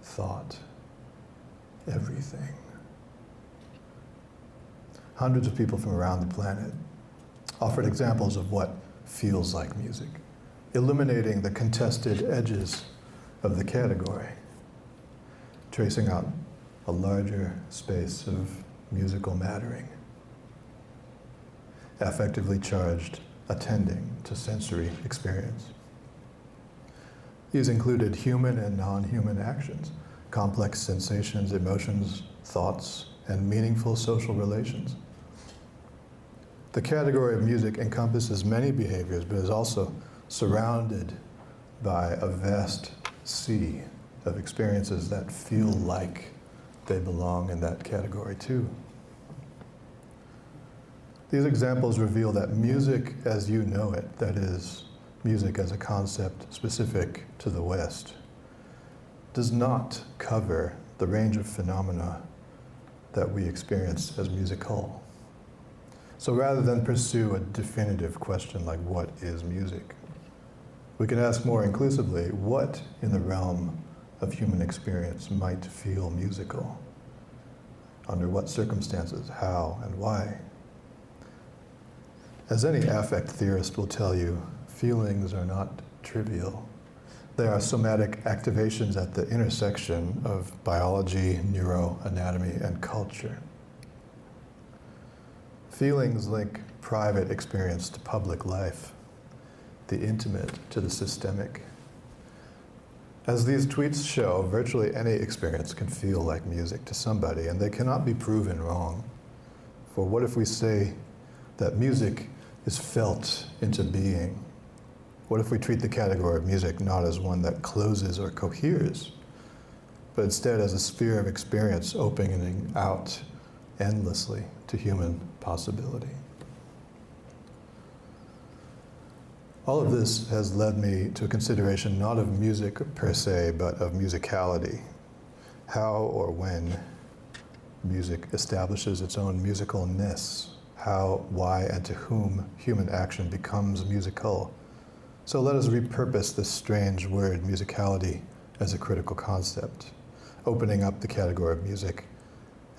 thought, everything. Hundreds of people from around the planet offered examples of what feels like music, illuminating the contested edges of the category, tracing out a larger space of musical mattering, affectively charged, attending to sensory experience. These included human and non-human actions, complex sensations, emotions, thoughts, and meaningful social relations. The category of music encompasses many behaviors, but is also surrounded by a vast sea of experiences that feel like they belong in that category too. These examples reveal that music as you know it, that is, music as a concept specific to the West, does not cover the range of phenomena that we experience as musical. So rather than pursue a definitive question like what is music, we can ask more inclusively, what in the realm of human experience might feel musical? Under what circumstances, how, and why? As any affect theorist will tell you, feelings are not trivial. They are somatic activations at the intersection of biology, neuroanatomy, and culture. Feelings link private experience to public life, the intimate to the systemic. As these tweets show, virtually any experience can feel like music to somebody, and they cannot be proven wrong. For what if we say that music is felt into being? What if we treat the category of music not as one that closes or coheres, but instead as a sphere of experience opening out endlessly to human possibility? All of this has led me to a consideration not of music per se, but of musicality. How or when music establishes its own musicalness, how, why, and to whom human action becomes musical. So let us repurpose this strange word, musicality, as a critical concept, opening up the category of music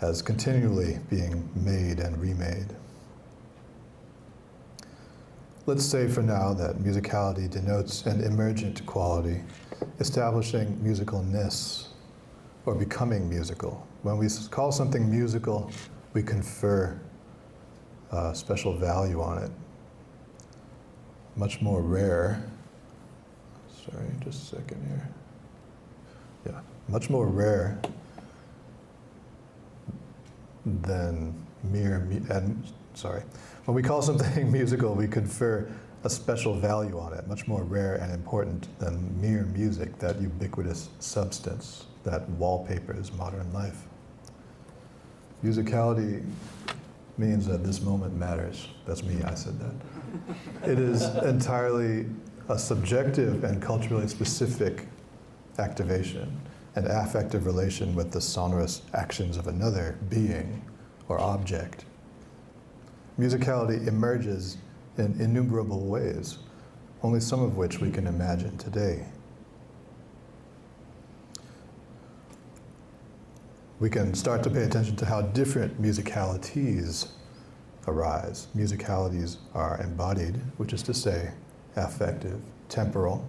as continually being made and remade. Let's say for now that musicality denotes an emergent quality, establishing musicalness or becoming musical. When we call something musical, we confer special value on it. Much more rare, sorry, just a second here. Yeah, much more rare than when we call something musical, we confer a special value on it, much more rare and important than mere music, that ubiquitous substance that wallpapers modern life. Musicality means that this moment matters. That's me, I said that. It is entirely a subjective and culturally specific activation, an affective relation with the sonorous actions of another being or object. Musicality emerges in innumerable ways, only some of which we can imagine today. We can start to pay attention to how different musicalities arise. Musicalities are embodied, which is to say, affective, temporal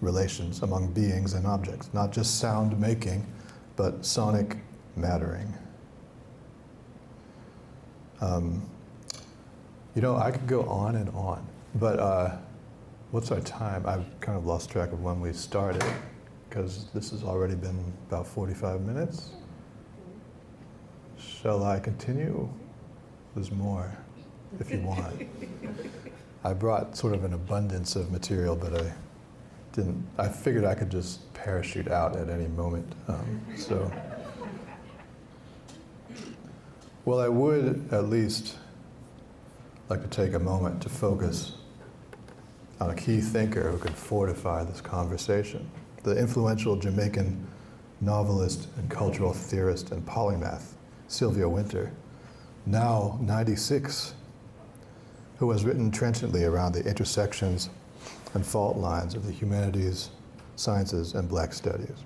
relations among beings and objects, not just sound making, but sonic mattering. I could go on and on, but what's our time? I've kind of lost track of when we started, because this has already been about 45 minutes. Shall I continue? There's more, if you want. I brought sort of an abundance of material, but I figured I could just parachute out at any moment. Well, I would at least like to take a moment to focus on a key thinker who could fortify this conversation, the influential Jamaican novelist and cultural theorist and polymath, Sylvia Wynter, now 96, who has written trenchantly around the intersections and fault lines of the humanities, sciences, and Black studies.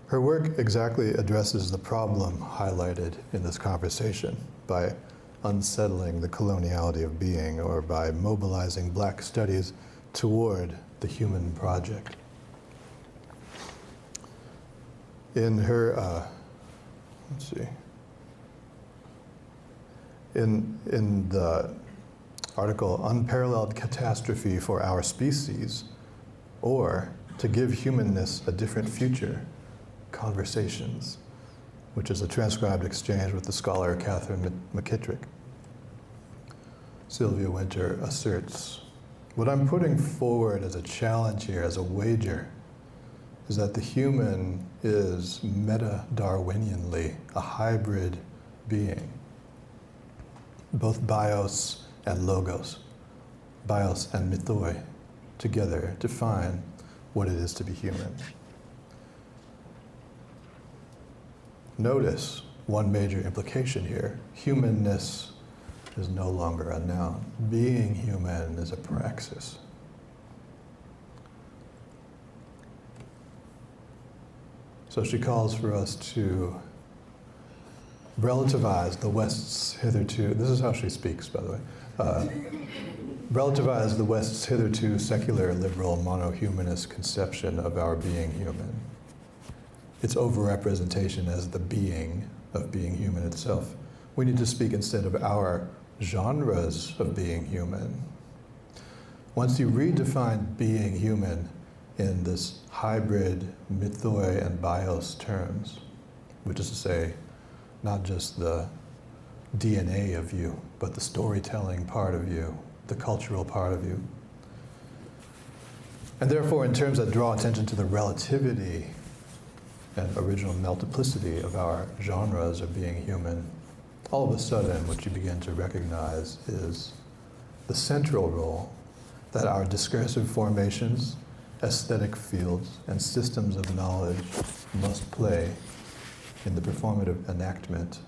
Her work exactly addresses the problem highlighted in this conversation by unsettling the coloniality of being, or by mobilizing Black studies toward the human project. In her, in the article, Unparalleled Catastrophe for Our Species, or To Give Humanness a Different Future, Conversations, which is a transcribed exchange with the scholar Catherine McKittrick, Sylvia Wynter asserts, what I'm putting forward as a challenge here, as a wager, is that the human is meta-Darwinianly a hybrid being. both bios and logos, bios and mythoi, together define what it is to be human. Notice one major implication here. Humanness is no longer a noun. Being human is a praxis. So she calls for us to relativize the West's hitherto, this is how she speaks, by the way, relativize the West's hitherto secular, liberal, monohumanist conception of our being human. Its overrepresentation as the being of being human itself. We need to speak instead of our genres of being human. Once you redefine being human in this hybrid mythoi and bios terms, which is to say, not just the DNA of you, but the storytelling part of you, the cultural part of you. And therefore, in terms that draw attention to the relativity and original multiplicity of our genres of being human, all of a sudden what you begin to recognize is the central role that our discursive formations, aesthetic fields, and systems of knowledge must play in the performative enactment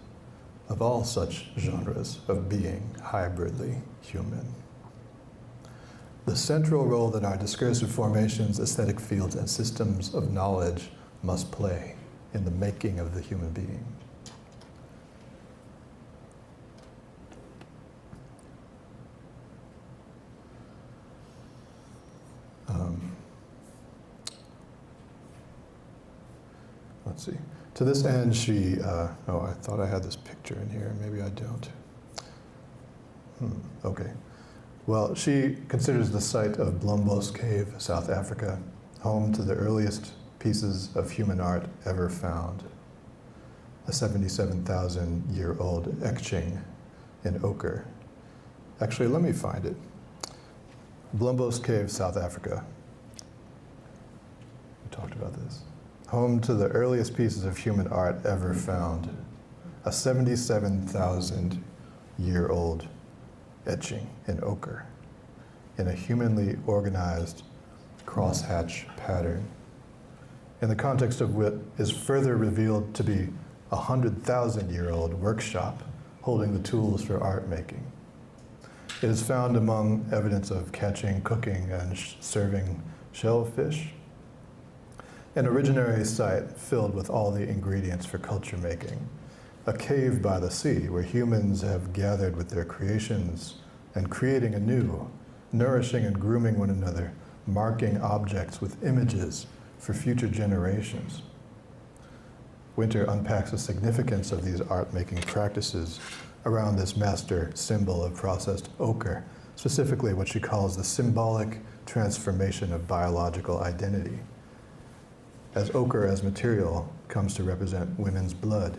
of all such genres of being hybridly human. The central role that our discursive formations, aesthetic fields, and systems of knowledge must play in the making of the human being. Let's see. To this end, she, I thought I had this picture in here, maybe I don't. Okay. Well, she considers the site of Blombos Cave, South Africa, home to the earliest pieces of human art ever found, a 77,000-year-old etching in ochre. Actually, let me find it. Blombos Cave, South Africa. We talked about this. Home to the earliest pieces of human art ever found, a 77,000-year-old etching in ochre, in a humanly organized crosshatch pattern, in the context of what is further revealed to be a 100,000-year-old workshop holding the tools for art making. It is found among evidence of catching, cooking, and serving shellfish, an originary site filled with all the ingredients for culture making, a cave by the sea where humans have gathered with their creations and creating anew, nourishing and grooming one another, marking objects with images for future generations. Winter unpacks the significance of these art-making practices around this master symbol of processed ochre, specifically what she calls the symbolic transformation of biological identity, as ochre as material comes to represent women's blood.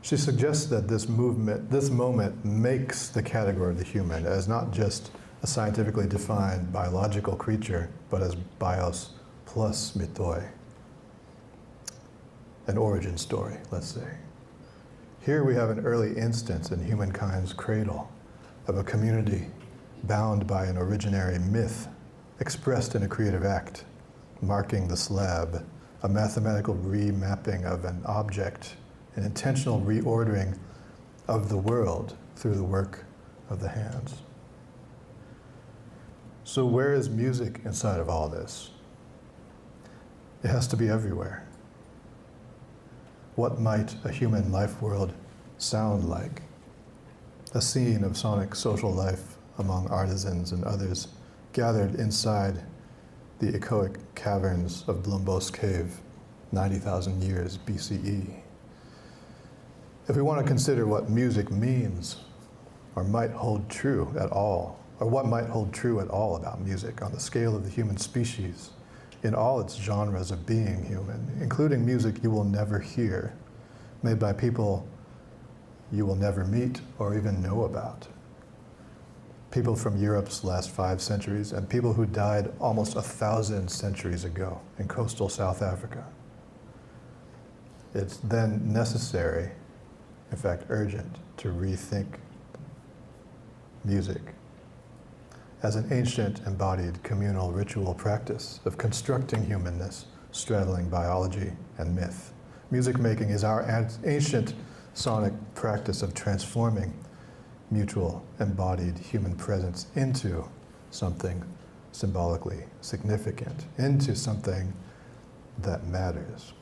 She suggests that this moment makes the category of the human as not just a scientifically defined biological creature, but as bios plus mythoi, an origin story, let's say. Here we have an early instance in humankind's cradle of a community bound by an originary myth expressed in a creative act, marking the slab, a mathematical remapping of an object, an intentional reordering of the world through the work of the hands. So where is music inside of all this? It has to be everywhere. What might a human life world sound like? A scene of sonic social life among artisans and others gathered inside the echoic caverns of Blombos Cave, 90,000 years BCE. If we want to consider what music means, or might hold true at all, or what might hold true at all about music on the scale of the human species, in all its genres of being human, including music you will never hear, made by people you will never meet or even know about. People from Europe's last 5 centuries and people who died almost 1,000 centuries ago in coastal South Africa. It's then necessary in fact urgent, to rethink music as an ancient embodied communal ritual practice of constructing humanness, straddling biology and myth. Music making is our ancient sonic practice of transforming mutual embodied human presence into something symbolically significant, into something that matters.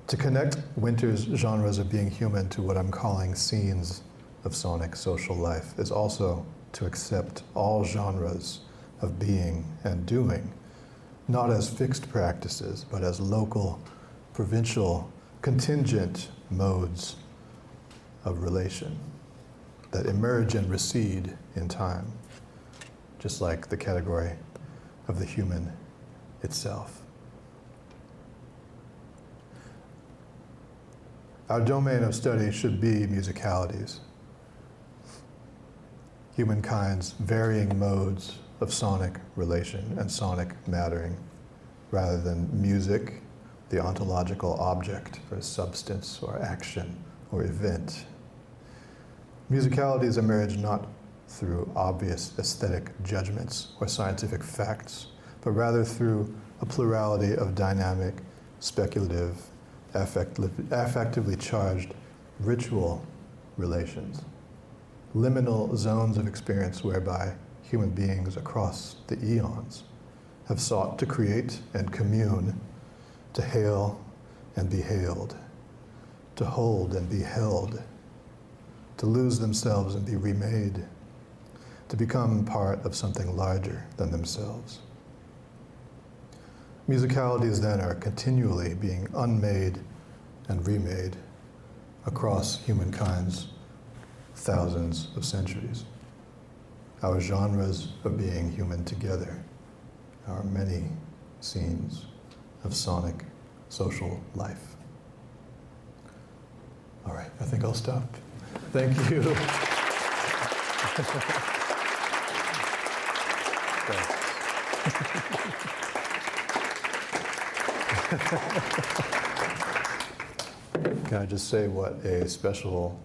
To connect Winter's genres of being human to what I'm calling scenes of sonic social life is also to accept all genres of being and doing, not as fixed practices, but as local, provincial, contingent modes of relation that emerge and recede in time, just like the category of the human itself. Our domain of study should be musicalities, humankind's varying modes of sonic relation and sonic mattering, rather than music, the ontological object or substance or action or event. Musicalities emerge not through obvious aesthetic judgments or scientific facts, but rather through a plurality of dynamic, speculative, affectively charged ritual relations, liminal zones of experience whereby human beings across the eons have sought to create and commune, to hail and be hailed, to hold and be held, to lose themselves and be remade, to become part of something larger than themselves. Musicalities then are continually being unmade and remade across humankind's thousands of centuries. Our genres of being human together, our many scenes of sonic social life. All right, I think I'll stop. Thank you. Can I just say what a special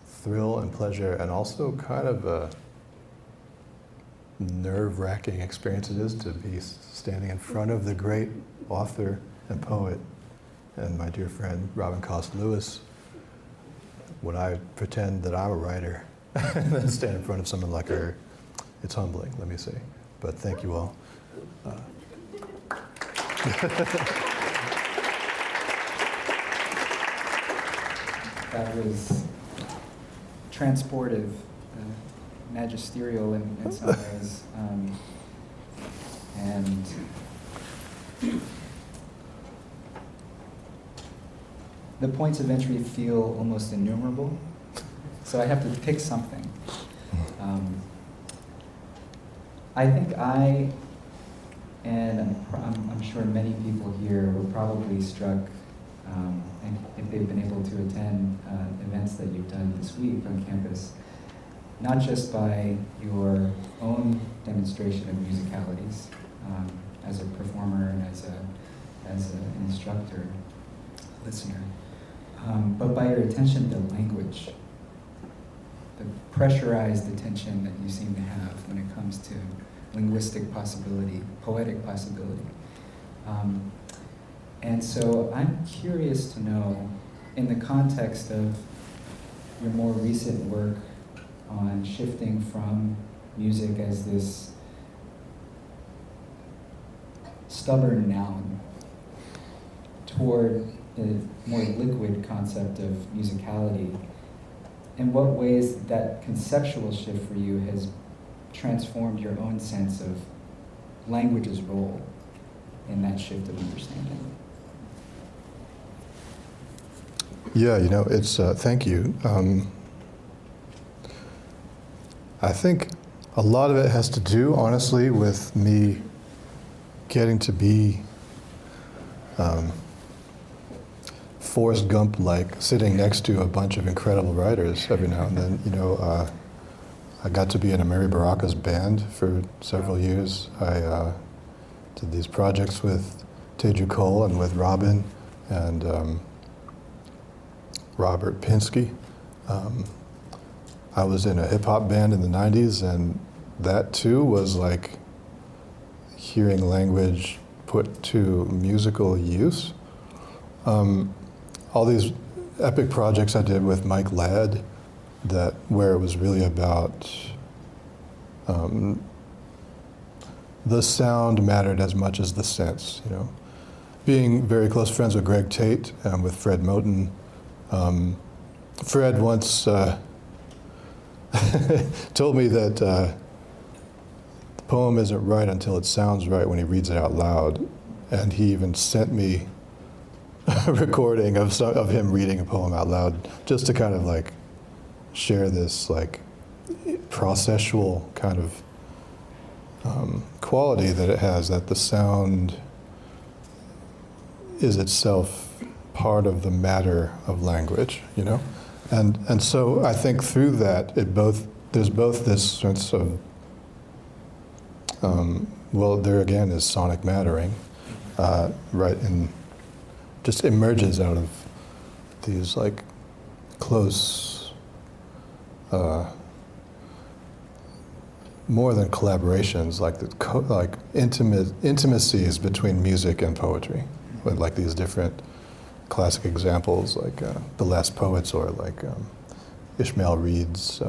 thrill and pleasure, and also kind of a nerve-wracking experience it is to be standing in front of the great author and poet and my dear friend Robin Cost Lewis when I pretend that I'm a writer and then stand in front of someone like her. It's humbling, let me say. But thank you all. That was transportive, magisterial in some ways, and the points of entry feel almost innumerable, so I have to pick something. I think and I'm sure many people here were probably struck, and if they've been able to attend events that you've done this week on campus, not just by your own demonstration of musicalities as a performer and as an instructor, listener, but by your attention to language, the pressurized attention that you seem to have when it comes to linguistic possibility, poetic possibility. And so I'm curious to know, in the context of your more recent work on shifting from music as this stubborn noun toward the more liquid concept of musicality, in what ways that conceptual shift for you has transformed your own sense of language's role in that shift of understanding? Yeah, it's, thank you. I think a lot of it has to do, honestly, with me getting to be Forrest Gump-like, sitting next to a bunch of incredible writers every now and then. I got to be in Amiri Baraka's band for several years. I did these projects with Teju Cole and with Robin, and Robert Pinsky. I was in a hip hop band in the 90s, and that too was like hearing language put to musical use. All these epic projects I did with Mike Ladd, where it was really about the sound mattered as much as the sense, you know. Being very close friends with Greg Tate and with Fred Moten, Fred once told me that the poem isn't right until it sounds right when he reads it out loud, and he even sent me a recording of him reading a poem out loud, just to kind of like share this like processual kind of quality that it has, that the sound is itself part of the matter of language, you know? And so I think through that, there's both this sense of, well, there again is sonic mattering, right, and just emerges out of these like close, more than collaborations, like intimacies between music and poetry, with like these different classic examples, like The Last Poets, or like Ishmael Reed's,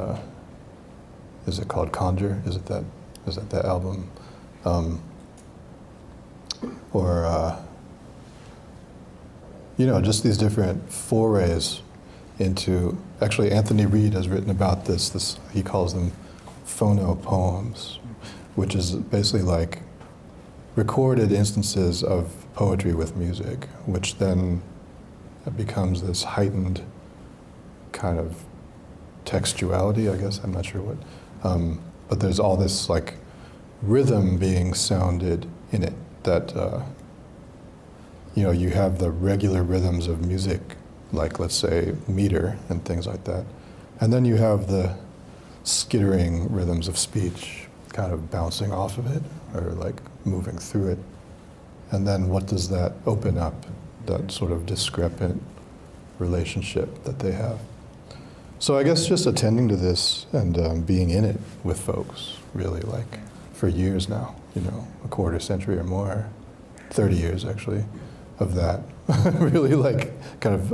is it called Conjure? Is that album? Or you know, just these different forays into, actually Anthony Reed has written about this, he calls them phono poems, which is basically like recorded instances of poetry with music, which then becomes this heightened kind of textuality, I guess, I'm not sure what. But there's all this like rhythm being sounded in it that, you know, you have the regular rhythms of music, like let's say meter and things like that. And then you have the skittering rhythms of speech kind of bouncing off of it, or like moving through it. And then what does that open up, that sort of discrepant relationship that they have? So I guess just attending to this and being in it with folks, really, like for years now, you know, a quarter century or more, 30 years actually, of that. Really like kind of,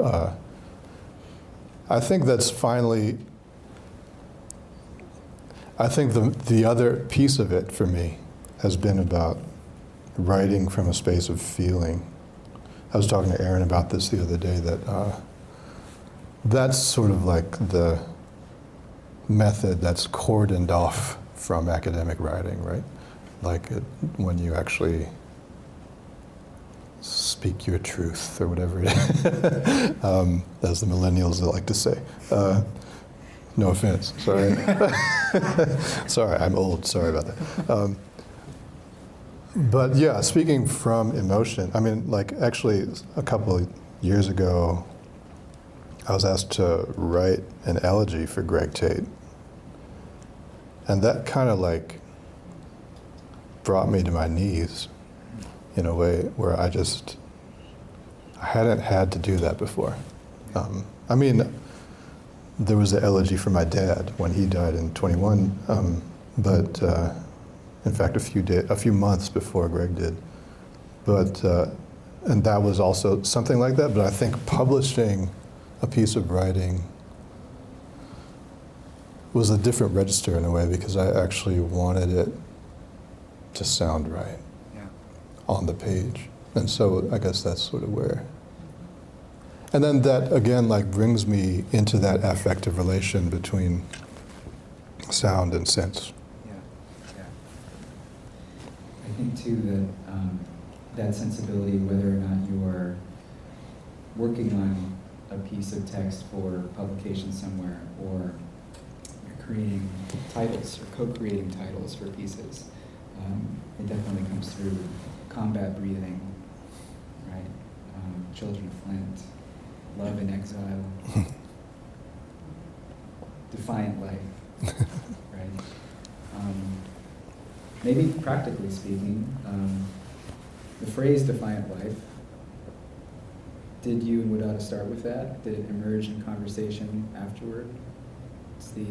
I think that's finally, I think the other piece of it for me has been about writing from a space of feeling. I was talking to Aaron about this the other day, that that's sort of like the method that's cordoned off from academic writing, right? Like when you actually speak your truth, or whatever it is, as the millennials like to say. No offense, sorry. Sorry, I'm old, sorry about that. But yeah, speaking from emotion, I mean, like actually a couple of years ago, I was asked to write an elegy for Greg Tate. And that kind of like brought me to my knees in a way where I hadn't had to do that before. I mean, there was an elegy for my dad when he died in 21, but in fact, a few months before Greg did. But, and that was also something like that, but I think publishing a piece of writing was a different register in a way, because I actually wanted it to sound right on the page. And so I guess that's sort of where. And then that, again, like brings me into that affective relation between sound and sense. Yeah. I think too that that sensibility, whether or not you are working on a piece of text for publication somewhere, or you're creating titles or co-creating titles for pieces, it definitely comes through. Combat breathing, right? Children of Flint, Love in Exile, Defiant Life, right? Maybe practically speaking, the phrase defiant life Did you and Wadada start with that? Did it emerge in conversation afterward? What's the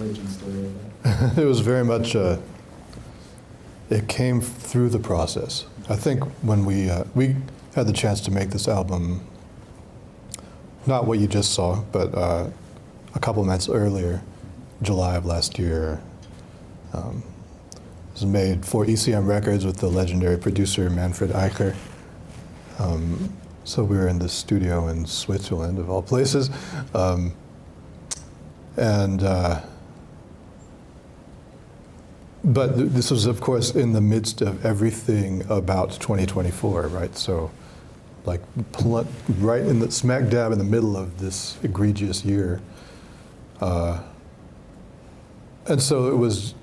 origin story of that? It was very much, it came through the process. I think when we had the chance to make this album, not what you just saw, but a couple months earlier, July of last year, it was made for ECM Records with the legendary producer Manfred Eicher. So we were in the studio in Switzerland, of all places. But this was, of course, in the midst of everything about 2024, right? So, like, right in the smack dab in the middle of this egregious year. And so it was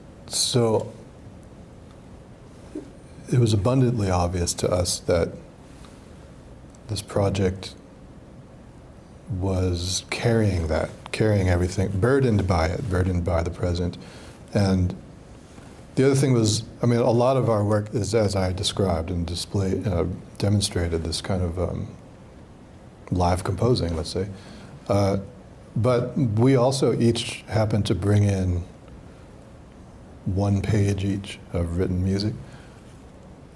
abundantly obvious to us that this project was carrying everything, burdened by the present. And the other thing was, I mean, a lot of our work is, as I described and demonstrated, this kind of live composing, let's say. But we also each happened to bring in one page each of written music.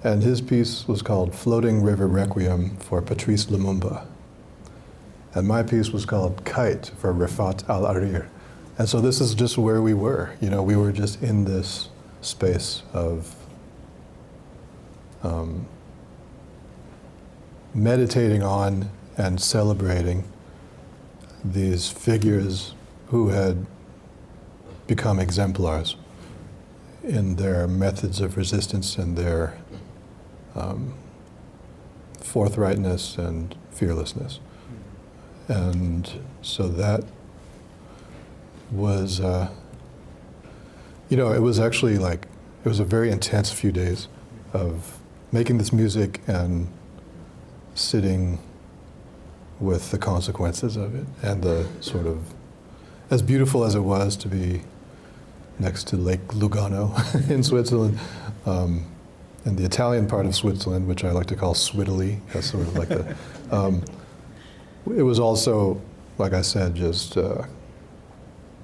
And his piece was called Floating River Requiem for Patrice Lumumba. And my piece was called Kite for Rifat Al-Arir. And so this is just where we were. You know, we were just in this space of meditating on and celebrating these figures who had become exemplars in their methods of resistance and their forthrightness and fearlessness. And so that was, you know, it was actually like, it was a very intense few days of making this music and sitting with the consequences of it, and the sort of, as beautiful as it was to be next to Lake Lugano in Switzerland, and the Italian part of Switzerland, which I like to call Swittily, that's sort of like the, it was also, like I said, just, it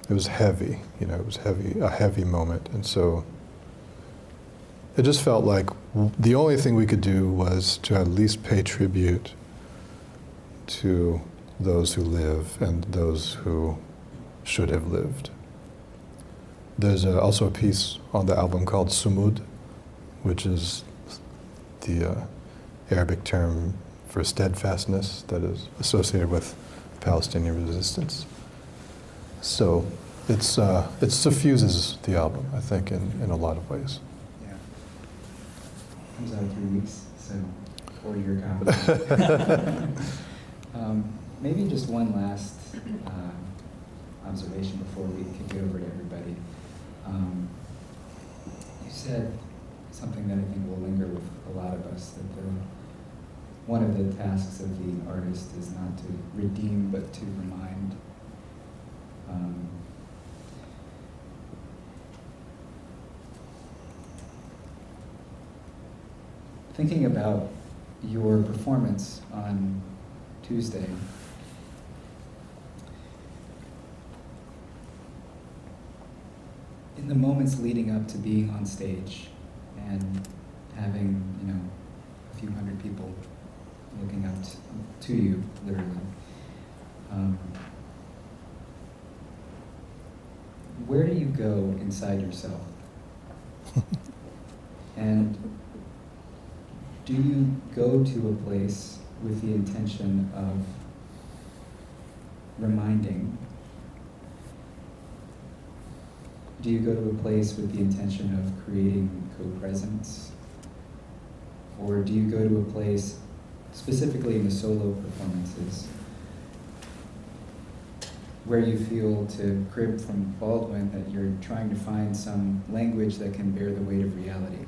was heavy, you know, it was heavy, a heavy moment. And so it just felt like the only thing we could do was to at least pay tribute to those who live and those who should have lived. There's also a piece on the album called Sumud, which is the Arabic term for steadfastness that is associated with Palestinian resistance. So it suffuses the album, I think, in a lot of ways. Yeah. Comes out in 3 weeks, so 4-year copy. Maybe just one last observation before we kick it over to everybody. You said something that I think will linger with a lot of us, that one of the tasks of the artist is not to redeem, but to remind. Thinking about your performance on Tuesday, in the moments leading up to being on stage and having, you know, a few hundred people looking up to you, literally, where do you go inside yourself? And do you go to a place with the intention of reminding? Do you go to a place with the intention of creating co-presence? Or do you go to a place, specifically in the solo performances, where you feel, to crib from Baldwin, that you're trying to find some language that can bear the weight of reality?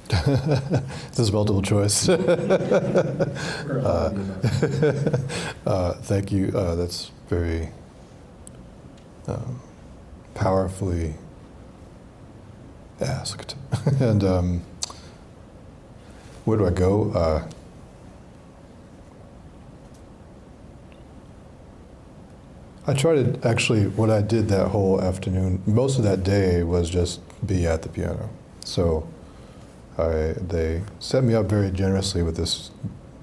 This is multiple choice. Thank you. That's very powerfully asked. And Where do I go? I tried to, actually, what I did that whole afternoon, most of that day was just be at the piano. So they set me up very generously with this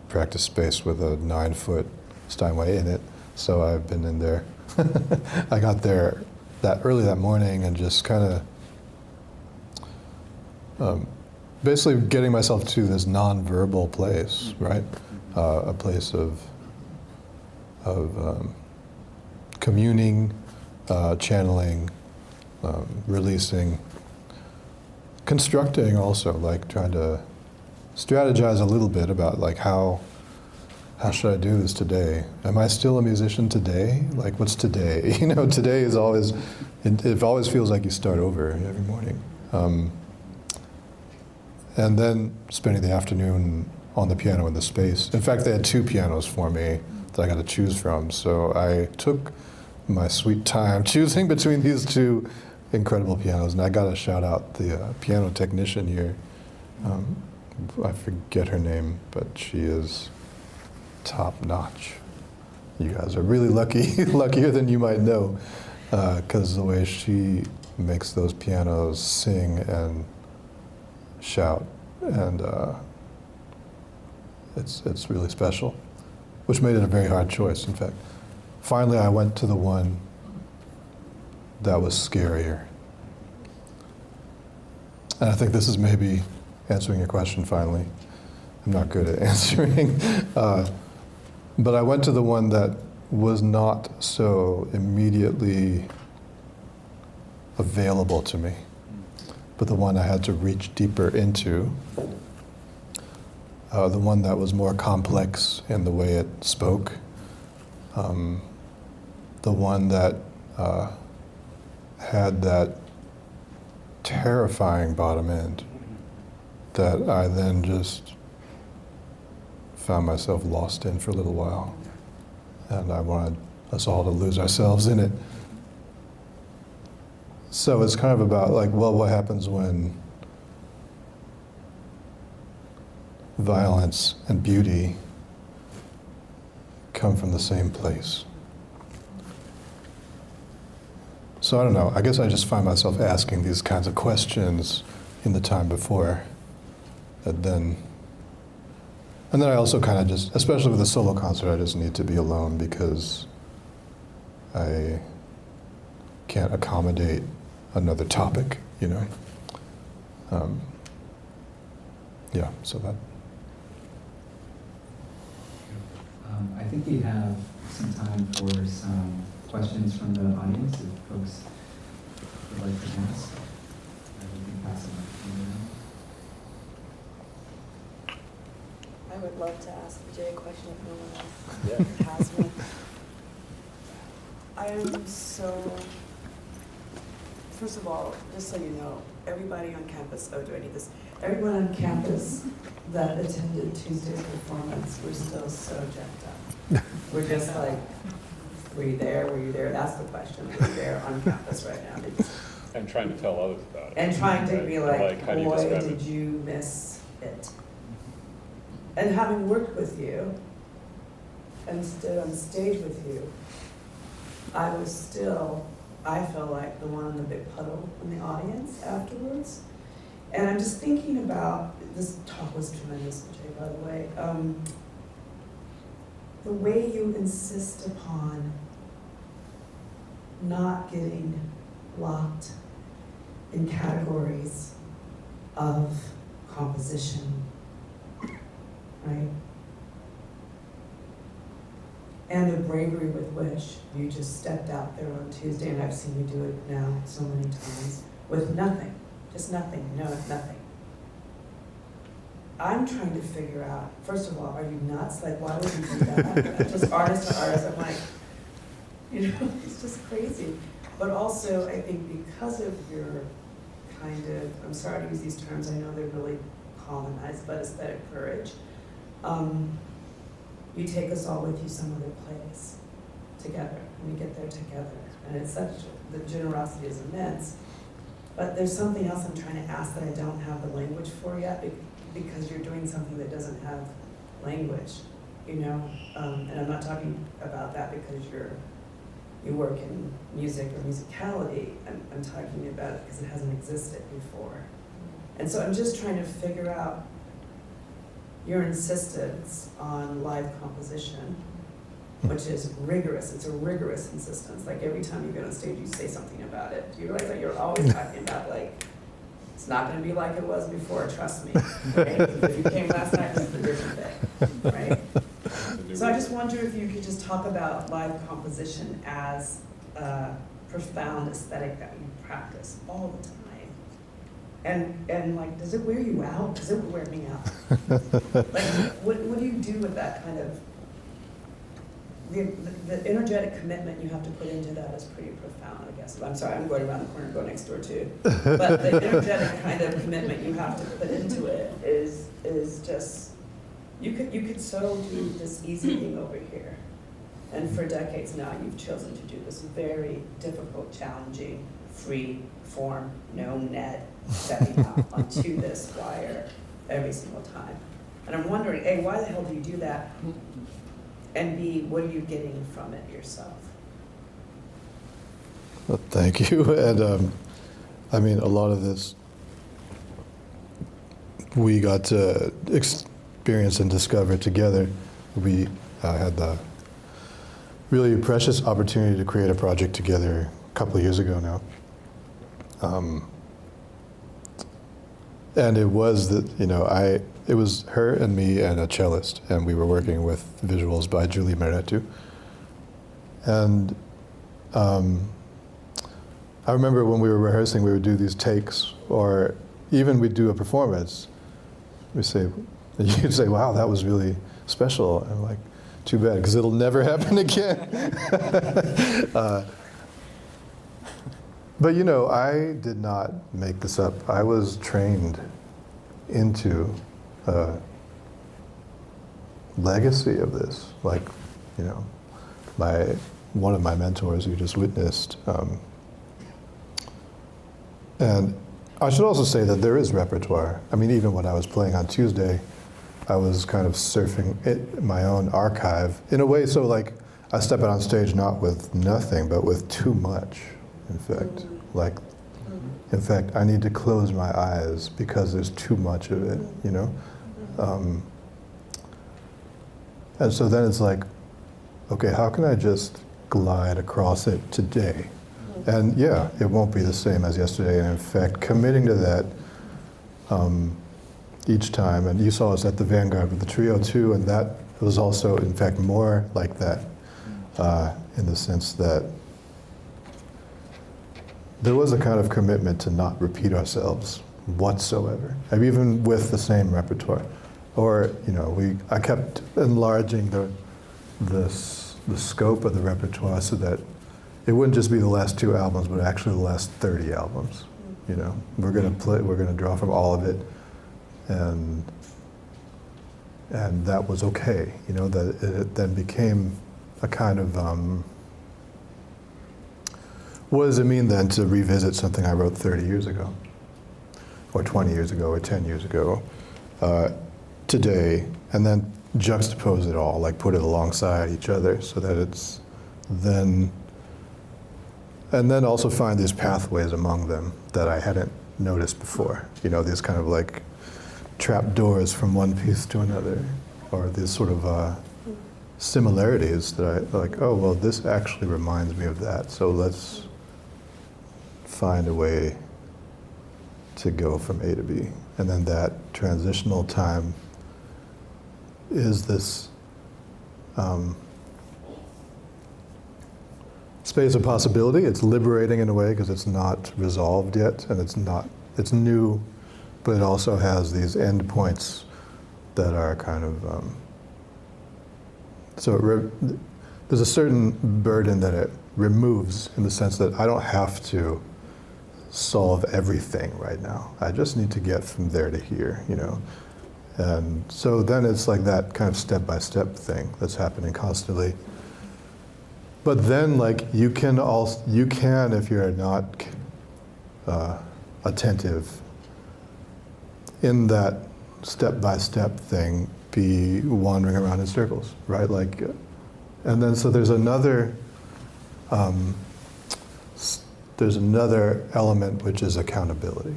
practice space with a 9-foot Steinway in it. So I've been in there. I got there that early that morning and just kind of basically getting myself to this non-verbal place, right? A place of communing, channeling, releasing, constructing also, like trying to strategize a little bit about like how should I do this today? Am I still a musician today? Like what's today? You know, today is always, it always feels like you start over every morning. And then spending the afternoon on the piano in the space. In fact, they had 2 pianos for me that I got to choose from. So I took my sweet time choosing between these 2 incredible pianos. And I got to shout out the piano technician here. I forget her name, but she is top notch. You guys are really lucky, luckier than you might know, because the way she makes those pianos sing and shout, and it's really special, which made it a very hard choice, in fact. Finally, I went to the one that was scarier. And I think this is maybe answering your question finally. I'm not good at answering. But I went to the one that was not so immediately available to me, but the one I had to reach deeper into, the one that was more complex in the way it spoke, the one that had that terrifying bottom end that I then just found myself lost in for a little while. And I wanted us all to lose ourselves in it. So it's kind of about like, well, what happens when violence and beauty come from the same place? So I don't know, I guess I just find myself asking these kinds of questions in the time before, and then I also kind of just, especially with a solo concert, I just need to be alone because I can't accommodate another topic, you know? Yeah, so that. I think we have some time for some questions from the audience if folks would like to ask. We can pass them up. I would love to ask Vijay a question if no one else has me. I am so, first of all, just so you know, everybody on campus, oh, do I need this? Everyone on campus that attended Tuesday's performance were still so jacked up. We're just like, were you there? Were you there? That's the question. Were you there on campus right now? And trying to tell others about it. And trying to be like, how do you boy, describe did it? you miss it. And having worked with you and stood on stage with you, I felt like the one in the big puddle in the audience afterwards. And I'm just thinking about, this talk was tremendous, Jay, by the way, the way you insist upon not getting locked in categories of composition, right? And the bravery with which you just stepped out there on Tuesday, and I've seen you do it now so many times, with nothing, just nothing, no, nothing. I'm trying to figure out, first of all, are you nuts? Like, why would you do that? Just artist to artist, I'm like, you know, it's just crazy. But also, I think because of your kind of, I'm sorry to use these terms, I know they're really colonized, but aesthetic courage, you take us all with you some other place together, and we get there together. And it's such, the generosity is immense. But there's something else I'm trying to ask that I don't have the language for yet, because you're doing something that doesn't have language, you know? And I'm not talking about that because you work in music or musicality. I'm talking about it because it hasn't existed before. And so I'm just trying to figure out your insistence on live composition, which is rigorous. It's a rigorous insistence. Like every time you get on stage, you say something about it. Do you realize that you're always talking about like, it's not going to be like it was before, trust me. Right? If you came last night, it's a different day, right? So I just wonder if you could just talk about live composition as a profound aesthetic that you practice all the time. And like, does it wear you out? Does it wear me out? Like, what do you do with that kind of, the energetic commitment you have to put into that is pretty profound, I guess. I'm sorry, I'm going around the corner and go next door too. But the energetic kind of commitment you have to put into it is just, you could so do this easy thing over here. And for decades now, you've chosen to do this very difficult, challenging, free form, no net, stepping out onto this wire every single time. And I'm wondering, A, why the hell do you do that? And B, what are you getting from it yourself? Well, thank you. And I mean, a lot of this we got to experience and discover together. We had the really precious opportunity to create a project together a couple of years ago now. And it was that, you know, it was her and me and a cellist, and we were working with visuals by Julie Meretu. And I remember when we were rehearsing, we would do these takes, or even we'd do a performance. You'd say, wow, that was really special. And I'm like, too bad, because it'll never happen again. But you know, I did not make this up. I was trained into a legacy of this. Like, you know, one of my mentors you just witnessed. And I should also say that there is repertoire. I mean, even when I was playing on Tuesday, I was kind of surfing my own archive in a way. So like, I step out on stage not with nothing, but with too much. In fact, like, in fact, I need to close my eyes because there's too much of it, you know? And so then it's like, okay, how can I just glide across it today? And yeah, it won't be the same as yesterday. And in fact, committing to that each time, and you saw us at the Vanguard with the trio too, and that was also, in fact, more like that in the sense that there was a kind of commitment to not repeat ourselves whatsoever, and even with the same repertoire. Or, you know, I kept enlarging the scope of the repertoire so that it wouldn't just be the last 2 albums, but actually the last 30 albums. You know, we're gonna draw from all of it, and that was okay. You know, that it then became a kind of what does it mean then to revisit something I wrote 30 years ago, or 20 years ago, or 10 years ago, today, and then juxtapose it all, like put it alongside each other so that it's then, and then also find these pathways among them that I hadn't noticed before. You know, these kind of like trap doors from one piece to another, or these sort of similarities that I like, oh, well, this actually reminds me of that, so let's find a way to go from A to B. And then that transitional time is this space of possibility. It's liberating in a way because it's not resolved yet, and it's new, but it also has these end points that are kind of, there's a certain burden that it removes in the sense that I don't have to solve everything right now. I just need to get from there to here, you know. And so then it's like that kind of step-by-step thing that's happening constantly. But then, like, you can, if you're not attentive, in that step-by-step thing be wandering around in circles, right? Like, and then so there's another element, which is accountability.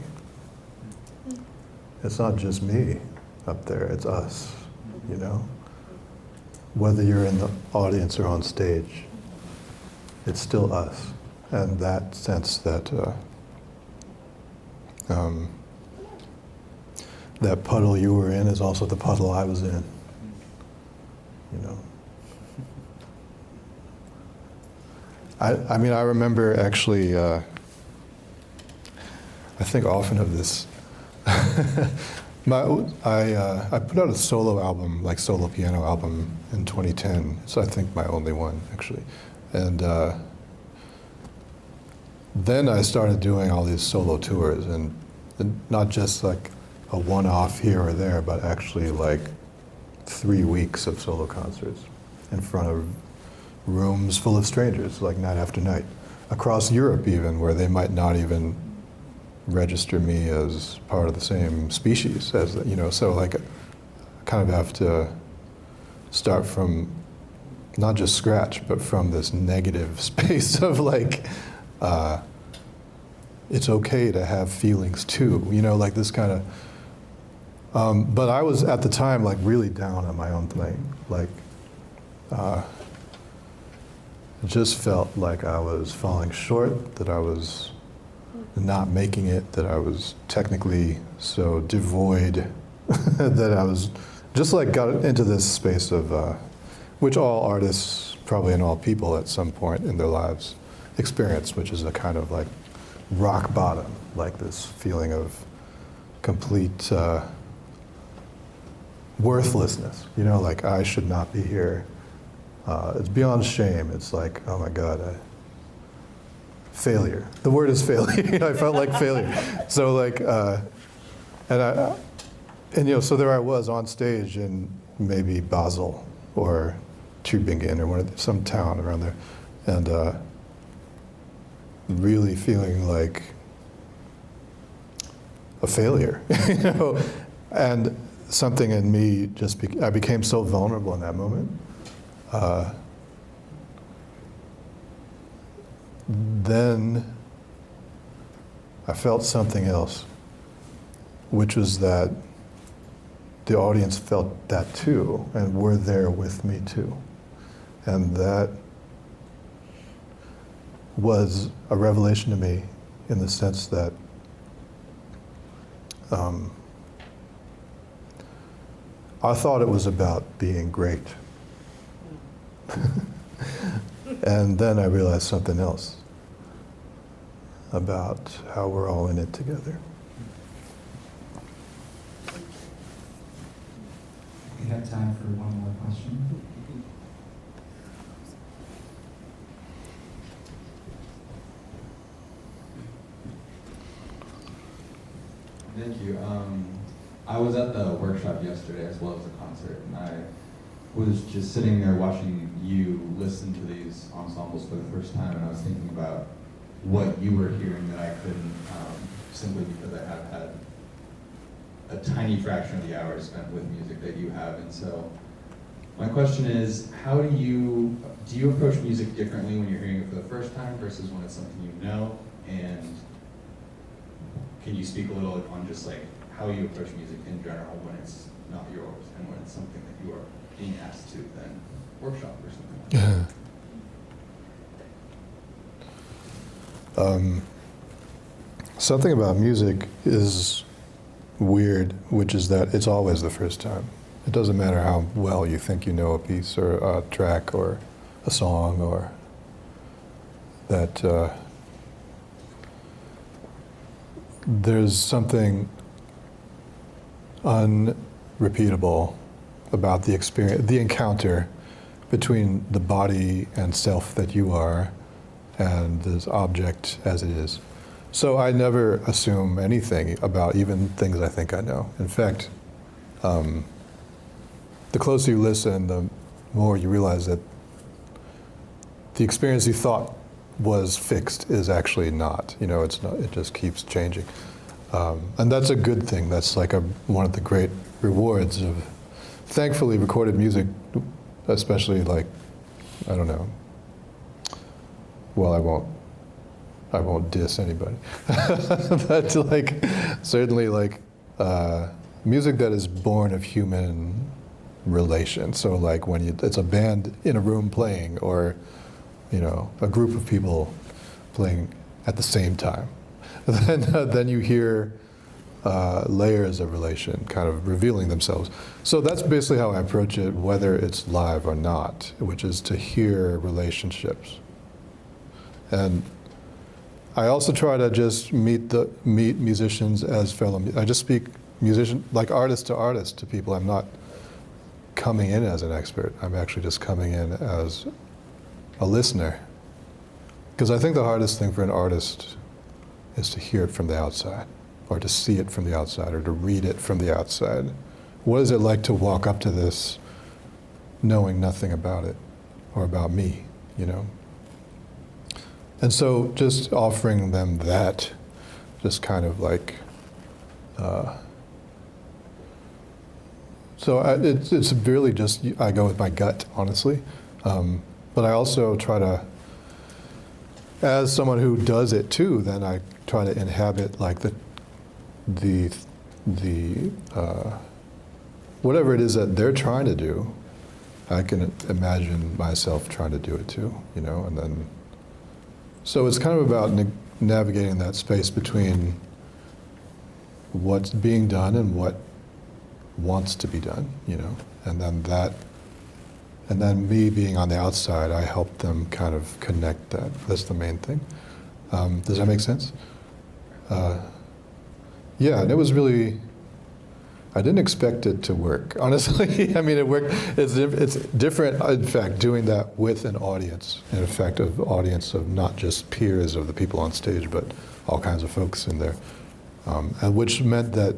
It's not just me up there, it's us, you know? Whether you're in the audience or on stage, it's still us. And that sense that that puddle you were in is also the puddle I was in, you know? I mean, I remember actually, I think often of this. I put out a solo album, like solo piano album in 2010. It's, I think, my only one, actually. And then I started doing all these solo tours, and not just like a one-off here or there, but actually like 3 weeks of solo concerts in front of rooms full of strangers, like night after night, across Europe even, where they might not even register me as part of the same species as, you know, so like I kind of have to start from not just scratch, but from this negative space of like, it's okay to have feelings too, you know, like this kind of, but I was at the time like really down on my own playing, like, it just felt like I was falling short, that I was not making it, that I was technically so devoid, that I was just like got into this space of, which all artists, probably and all people at some point in their lives experience, which is a kind of like rock bottom, like this feeling of complete worthlessness, you know, like I should not be here. It's beyond shame. It's like, oh my God, failure. The word is failure. I felt like failure. So like, and you know, so there I was on stage in maybe Basel or Tübingen or some town around there, and really feeling like a failure, you know, and something in me just I became so vulnerable in that moment. Then I felt something else, which was that the audience felt that too, and were there with me too. And that was a revelation to me in the sense that I thought it was about being great. And then I realized something else about how we're all in it together. We have time for one more question. Thank you. I was at the workshop yesterday as well as the concert, and I was just sitting there watching you listen to these ensembles for the first time, and I was thinking about what you were hearing that I couldn't, simply because I have had a tiny fraction of the hours spent with music that you have. And so my question is, how do you approach music differently when you're hearing it for the first time versus when it's something you know? And can you speak a little on just like how you approach music in general when it's not yours and when it's something that you are being asked to then workshop or something like that? Something about music is weird, which is that it's always the first time. It doesn't matter how well you think you know a piece or a track or a song, or that there's something unrepeatable about the experience, the encounter between the body and self that you are and this object as it is. So I never assume anything about even things I think I know. In fact, the closer you listen, the more you realize that the experience you thought was fixed is actually not. You know, it's not. It just keeps changing. And that's a good thing. That's like one of the great rewards of, thankfully, recorded music, especially like, I don't know, well, I won't diss anybody. But like, certainly like, music that is born of human relation. So like when it's a band in a room playing, or, you know, a group of people playing at the same time, then you hear layers of relation kind of revealing themselves. So that's basically how I approach it, whether it's live or not, which is to hear relationships. And I also try to just meet musicians as fellow. I just speak musician, like artist to artist, to people. I'm not coming in as an expert. I'm actually just coming in as a listener. Because I think the hardest thing for an artist is to hear it from the outside, or to see it from the outside, or to read it from the outside. What is it like to walk up to this knowing nothing about it, or about me, you know? And so just offering them that, just kind of like, it's really just, I go with my gut, honestly. But I also try to, as someone who does it too, then I try to inhabit like the whatever it is that they're trying to do. I can imagine myself trying to do it too, you know, and then, so it's kind of about navigating that space between what's being done and what wants to be done, you know, and then me being on the outside, I help them kind of connect that. That's the main thing. Does that make sense? Yeah, and it was really, I didn't expect it to work, honestly. I mean, it worked. It's different, in fact, doing that with an audience, an effective audience of not just peers of the people on stage, but all kinds of folks in there. And which meant that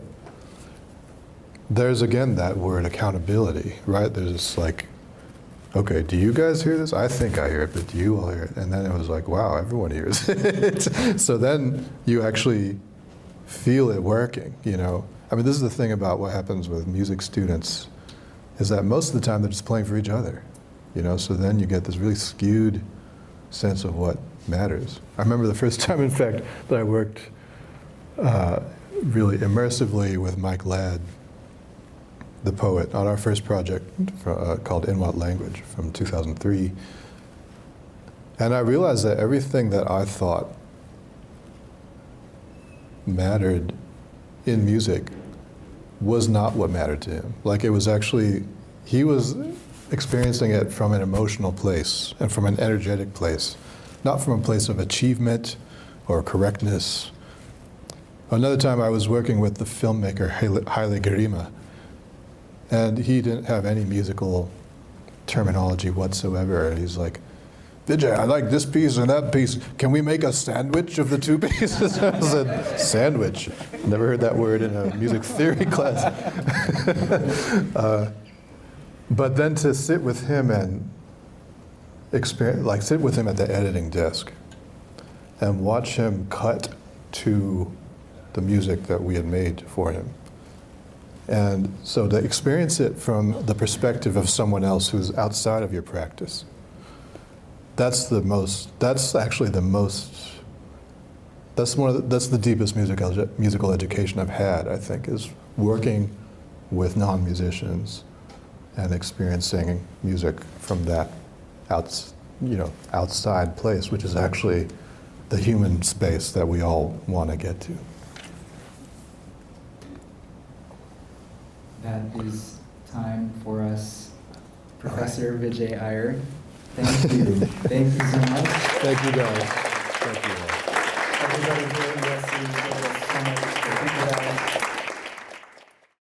there's, again, that word accountability, right? There's this like, okay, do you guys hear this? I think I hear it, but do you all hear it? And then it was like, wow, everyone hears it. So then you actually feel it working, you know? I mean, this is the thing about what happens with music students, is that most of the time they're just playing for each other, you know? So then you get this really skewed sense of what matters. I remember the first time, in fact, that I worked really immersively with Mike Ladd, the poet, on our first project called In What Language from 2003. And I realized that everything that I thought mattered in music was not what mattered to him. Like, it was actually, he was experiencing it from an emotional place and from an energetic place, not from a place of achievement or correctness. Another time I was working with the filmmaker Haile Gerima, and he didn't have any musical terminology whatsoever. And he's like, Vijay, I like this piece and that piece. Can we make a sandwich of the two pieces? I said, sandwich? Never heard that word in a music theory class. But then to sit with him and experience, like sit with him at the editing desk and watch him cut to the music that we had made for him. And so to experience it from the perspective of someone else who's outside of your practice, that's the deepest musical education I've had, I think, is working with non-musicians and experiencing music from that outside place, which is actually the human space that we all want to get to. That is time for us, Professor Vijay Iyer. Thank you. Thank you so much. Thank you, guys. Thank you all. Everybody doing